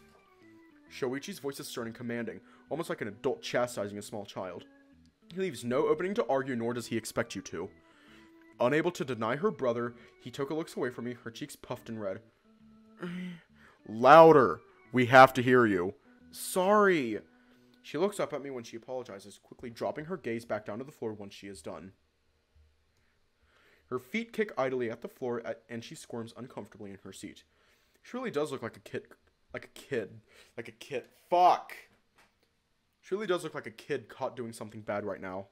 Shoichi's voice is stern and commanding, almost like an adult chastising a small child. He leaves no opening to argue, nor does he expect you to. Unable to deny her brother, Hitoka looks away from me, her cheeks puffed and red. Louder! We have to hear you. Sorry. She looks up at me when she apologizes, quickly dropping her gaze back down to the floor once she is done. Her feet kick idly at the floor, and she squirms uncomfortably in her seat. She really does look like a kid. Fuck! She really does look like a kid caught doing something bad right now.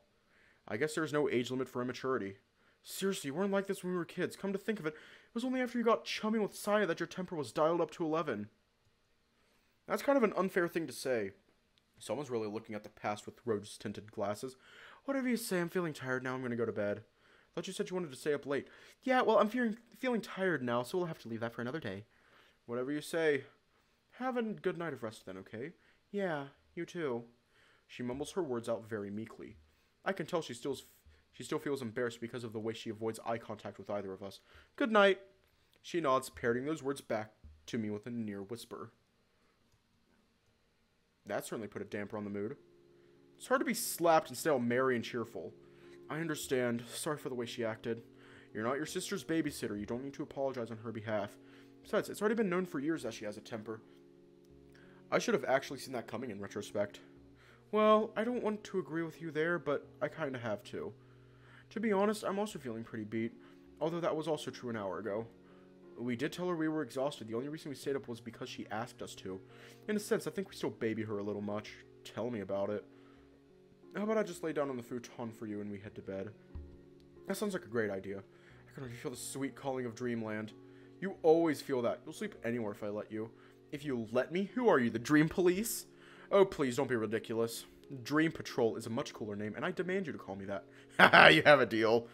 I guess there's no age limit for immaturity. Seriously, you weren't like this when we were kids. Come to think of it, it was only after you got chummy with Saya that your temper was dialed up to 11. That's kind of an unfair thing to say. Someone's really looking at the past with rose-tinted glasses. Whatever you say, I'm feeling tired now. I'm gonna go to bed. Thought you said you wanted to stay up late. Yeah, well, I'm feeling tired now, so we'll have to leave that for another day. Whatever you say. Have a good night of rest then, okay? Yeah, you too. She mumbles her words out very meekly. I can tell she still feels embarrassed because of the way she avoids eye contact with either of us. Good night. She nods, parroting those words back to me with a near whisper. That certainly put a damper on the mood. It's hard to be slapped and stay all merry and cheerful. I understand. Sorry for the way she acted. You're not your sister's babysitter. You don't need to apologize on her behalf. Besides, it's already been known for years that she has a temper. I should have actually seen that coming in retrospect. Well, I don't want to agree with you there, but I kinda have to. To be honest, I'm also feeling pretty beat, although that was also true an hour ago. We did tell her we were exhausted. The only reason we stayed up was because she asked us to. In a sense, I think we still baby her a little much. Tell me about it. How about I just lay down on the futon for you and we head to bed? That sounds like a great idea. I can already feel the sweet calling of dreamland. You always feel that. You'll sleep anywhere if I let you. If you let me? Who are you, the Dream Police? Oh, please, don't be ridiculous. Dream Patrol is a much cooler name, and I demand you to call me that. Haha, you have a deal.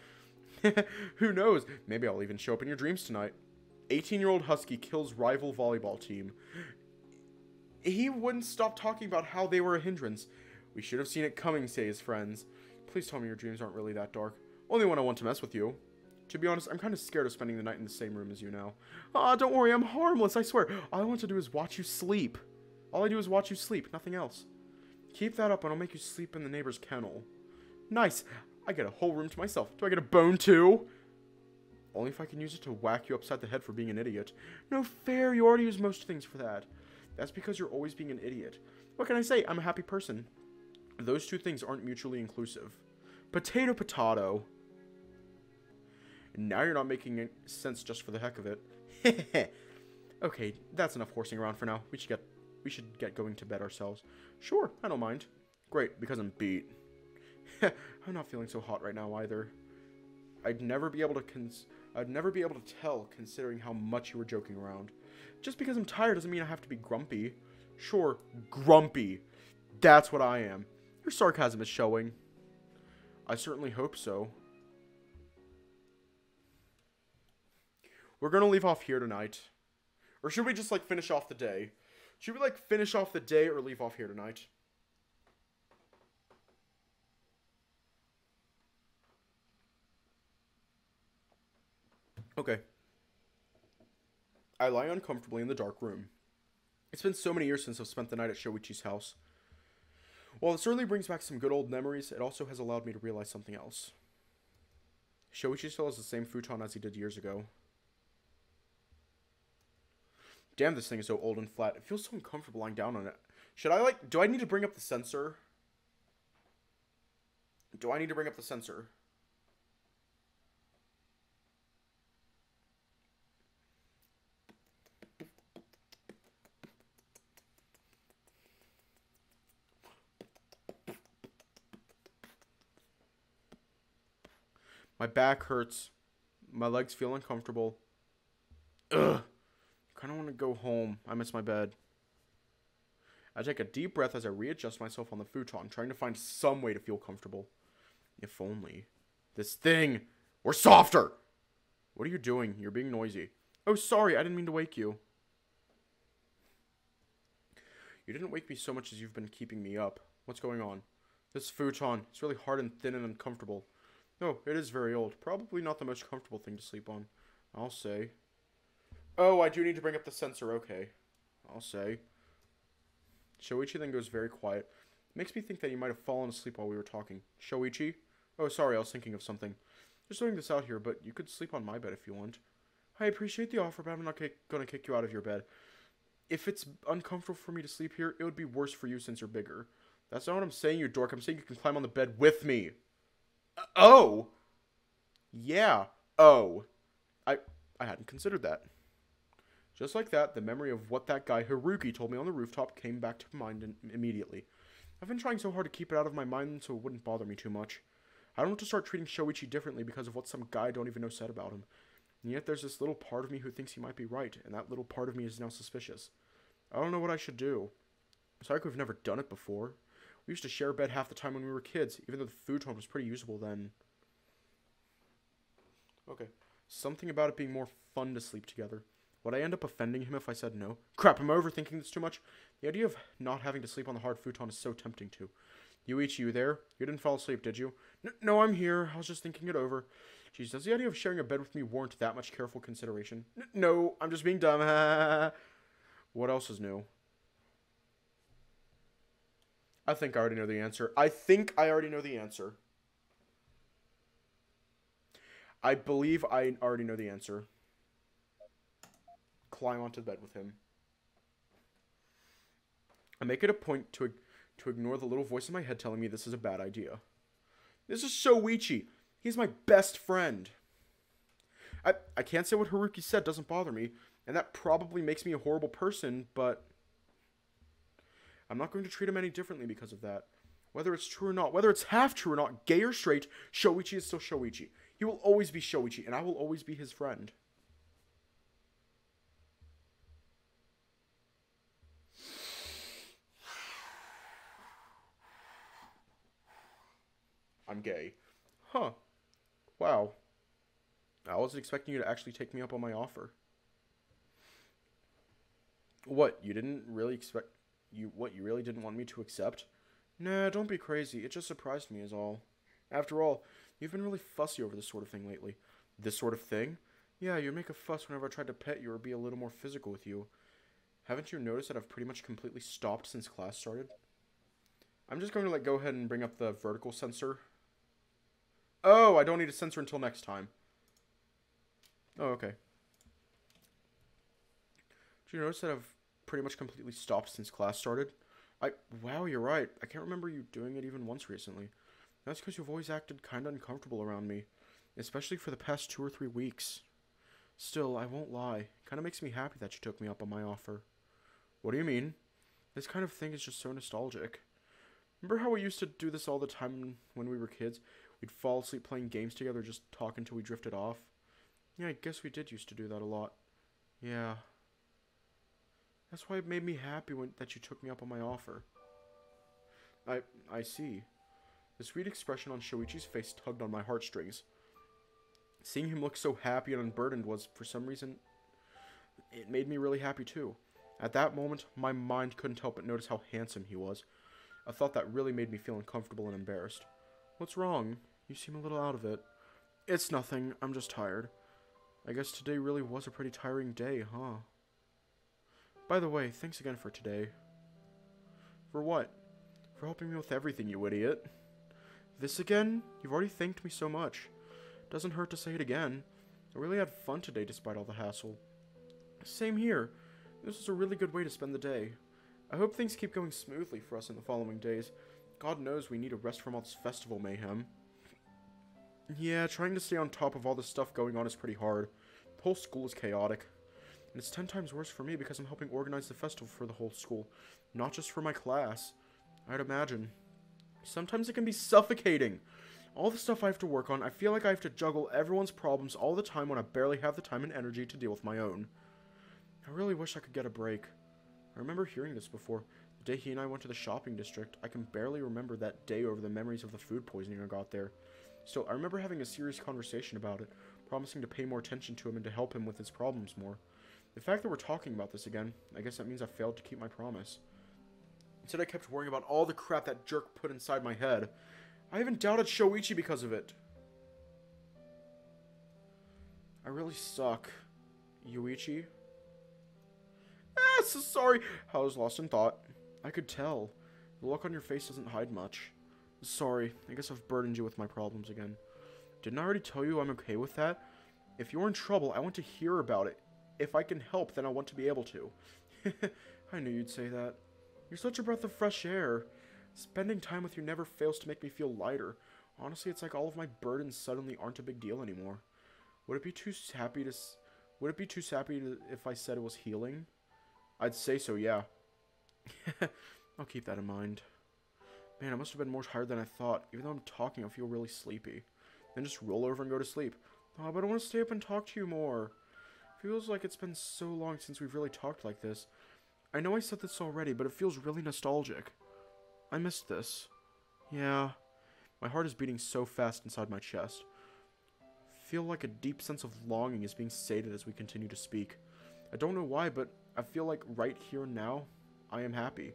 Who knows? Maybe I'll even show up in your dreams tonight. 18-year-old Husky kills rival volleyball team. He wouldn't stop talking about how they were a hindrance. We should have seen it coming, say his friends. Please tell me your dreams aren't really that dark. Only when I want to mess with you. To be honest, I'm kind of scared of spending the night in the same room as you now. Ah, don't worry, I'm harmless, I swear. All I want to do is watch you sleep. All I do is watch you sleep, nothing else. Keep that up and I'll make you sleep in the neighbor's kennel. Nice. I get a whole room to myself. Do I get a bone too? Only if I can use it to whack you upside the head for being an idiot. No fair, you already use most things for that. That's because you're always being an idiot. What can I say? I'm a happy person. Those two things aren't mutually inclusive. Potato, potato. And now you're not making sense just for the heck of it. Okay, that's enough horsing around for now. We should get going to bed ourselves. Sure, I don't mind. Great, because I'm beat. I'm not feeling so hot right now either. I'd never be able to tell considering how much you were joking around. Just because I'm tired doesn't mean I have to be grumpy. Sure, grumpy. That's what I am. Your sarcasm is showing. I certainly hope so. We're gonna leave off here tonight. Or should we just, like, finish off the day? Should we, like, finish off the day or leave off here tonight? Okay. I lie uncomfortably in the dark room. It's been so many years since I've spent the night at Shoichi's house. While it certainly brings back some good old memories, it also has allowed me to realize something else. Shoichi still has the same futon as he did years ago. Damn, this thing is so old and flat. It feels so uncomfortable lying down on it. Do I need to bring up the sensor? Do I need to bring up the sensor? My back hurts. My legs feel uncomfortable. Ugh. I kind of want to go home. I miss my bed. I take a deep breath as I readjust myself on the futon, trying to find some way to feel comfortable. If only. This thing were softer! What are you doing? You're being noisy. Oh, sorry. I didn't mean to wake you. You didn't wake me so much as you've been keeping me up. What's going on? This futon. It's really hard and thin and uncomfortable. Oh, it is very old. Probably not the most comfortable thing to sleep on. I'll say. Oh, I do need to bring up the sensor. Okay. I'll say. Shoichi then goes very quiet. Makes me think that he might have fallen asleep while we were talking. Shoichi? Oh, sorry, I was thinking of something. Just throwing this out here, but you could sleep on my bed if you want. I appreciate the offer, but I'm not gonna kick you out of your bed. If it's uncomfortable for me to sleep here, it would be worse for you since you're bigger. That's not what I'm saying, you dork. I'm saying you can climb on the bed with me. Oh! Yeah. Oh. I hadn't considered that. Just like that, the memory of what that guy Haruki told me on the rooftop came back to mind immediately. I've been trying so hard to keep it out of my mind so it wouldn't bother me too much. I don't want to start treating Shoichi differently because of what some guy I don't even know said about him. And yet there's this little part of me who thinks he might be right, and that little part of me is now suspicious. I don't know what I should do. It's like we've never done it before. We used to share a bed half the time when we were kids, even though the futon was pretty usable then. Okay. Something about it being more fun to sleep together. Would I end up offending him if I said no? Crap, am I overthinking this too much? The idea of not having to sleep on the hard futon is so tempting too. Yuichi, you there? You didn't fall asleep, did you? No, I'm here. I was just thinking it over. Jeez, does the idea of sharing a bed with me warrant that much careful consideration? No, I'm just being dumb. What else is new? I think I already know the answer. I believe I already know the answer. Climb onto the bed with him. I make it a point to ignore the little voice in my head telling me this is a bad idea. This is Shoichi. He's my best friend. I can't say what Haruki said doesn't bother me, and that probably makes me a horrible person, but I'm not going to treat him any differently because of that. Whether it's true or not, whether it's half true or not, gay or straight, Shoichi is still Shoichi. He will always be Shoichi, and I will always be his friend. I'm gay. Huh. Wow. I wasn't expecting you to actually take me up on my offer. What, you didn't really expect... You really didn't want me to accept? Nah, don't be crazy. It just surprised me is all. After all, you've been really fussy over this sort of thing lately. This sort of thing? Yeah, you make a fuss whenever I tried to pet you or be a little more physical with you. Haven't you noticed that I've pretty much completely stopped since class started? I'm just going to go ahead and bring up the vertical sensor. Oh, I don't need a sensor until next time. Oh, okay. Did you notice that I've pretty much completely stopped since class started? Wow, you're right. I can't remember you doing it even once recently. That's because you've always acted kind of uncomfortable around me. Especially for the past 2 or 3 weeks. Still, I won't lie. Kind of makes me happy that you took me up on my offer. What do you mean? This kind of thing is just so nostalgic. Remember how we used to do this all the time when we were kids? We'd fall asleep playing games together, just talk until we drifted off. Yeah, I guess we did used to do that a lot. Yeah. That's why it made me happy that you took me up on my offer. I see. The sweet expression on Shoichi's face tugged on my heartstrings. Seeing him look so happy and unburdened was, for some reason, it made me really happy too. At that moment, my mind couldn't help but notice how handsome he was. A thought that really made me feel uncomfortable and embarrassed. What's wrong? You seem a little out of it. It's nothing. I'm just tired. I guess today really was a pretty tiring day, huh? By the way, thanks again for today. For what? For helping me with everything, you idiot. This again? You've already thanked me so much. Doesn't hurt to say it again. I really had fun today despite all the hassle. Same here. This was a really good way to spend the day. I hope things keep going smoothly for us in the following days. God knows we need a rest from all this festival mayhem. Yeah, trying to stay on top of all this stuff going on is pretty hard. The whole school is chaotic. And it's 10 times worse for me because I'm helping organize the festival for the whole school, not just for my class. I'd imagine. Sometimes it can be suffocating. All the stuff I have to work on, I feel like I have to juggle everyone's problems all the time when I barely have the time and energy to deal with my own. I really wish I could get a break. I remember hearing this before. The day he and I went to the shopping district, I can barely remember that day over the memories of the food poisoning I got there. Still, I remember having a serious conversation about it, promising to pay more attention to him and to help him with his problems more. The fact that we're talking about this again, I guess that means I failed to keep my promise. Instead, I kept worrying about all the crap that jerk put inside my head. I even doubted Shoichi because of it. I really suck. Yuichi? So sorry. I was lost in thought. I could tell. The look on your face doesn't hide much. Sorry. I guess I've burdened you with my problems again. Didn't I already tell you I'm okay with that? If you're in trouble, I want to hear about it. If I can help, then I want to be able to. I knew you'd say that. You're such a breath of fresh air. Spending time with you never fails to make me feel lighter. Honestly, it's like all of my burdens suddenly aren't a big deal anymore. Would it be too sappy if I said it was healing? I'd say so, yeah. I'll keep that in mind. Man, I must have been more tired than I thought. Even though I'm talking, I feel really sleepy. Then just roll over and go to sleep. Oh, but I want to stay up and talk to you more. Feels like it's been so long since we've really talked like this. I know I said this already, but it feels really nostalgic. I missed this. Yeah. My heart is beating so fast inside my chest. Feel like a deep sense of longing is being sated as we continue to speak. I don't know why, but I feel like right here and now, I am happy.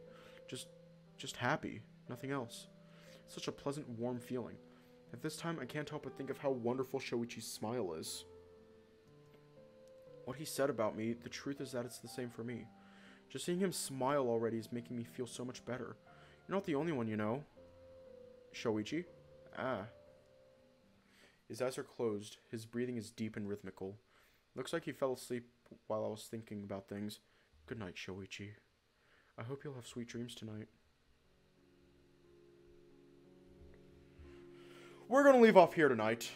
Just happy. Nothing else. Such a pleasant, warm feeling. At this time, I can't help but think of how wonderful Shoichi's smile is. What he said about me, the truth is that it's the same for me. Just seeing him smile already is making me feel so much better. You're not the only one, you know. Shoichi? Ah. His eyes are closed. His breathing is deep and rhythmical. Looks like he fell asleep while I was thinking about things. Good night, Shoichi. I hope you'll have sweet dreams tonight. We're gonna leave off here tonight.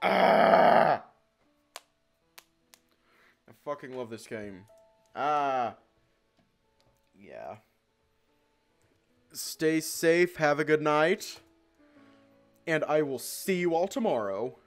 Ah! I fucking love this game. Ah. Yeah. Stay safe, have a good night, and I will see you all tomorrow.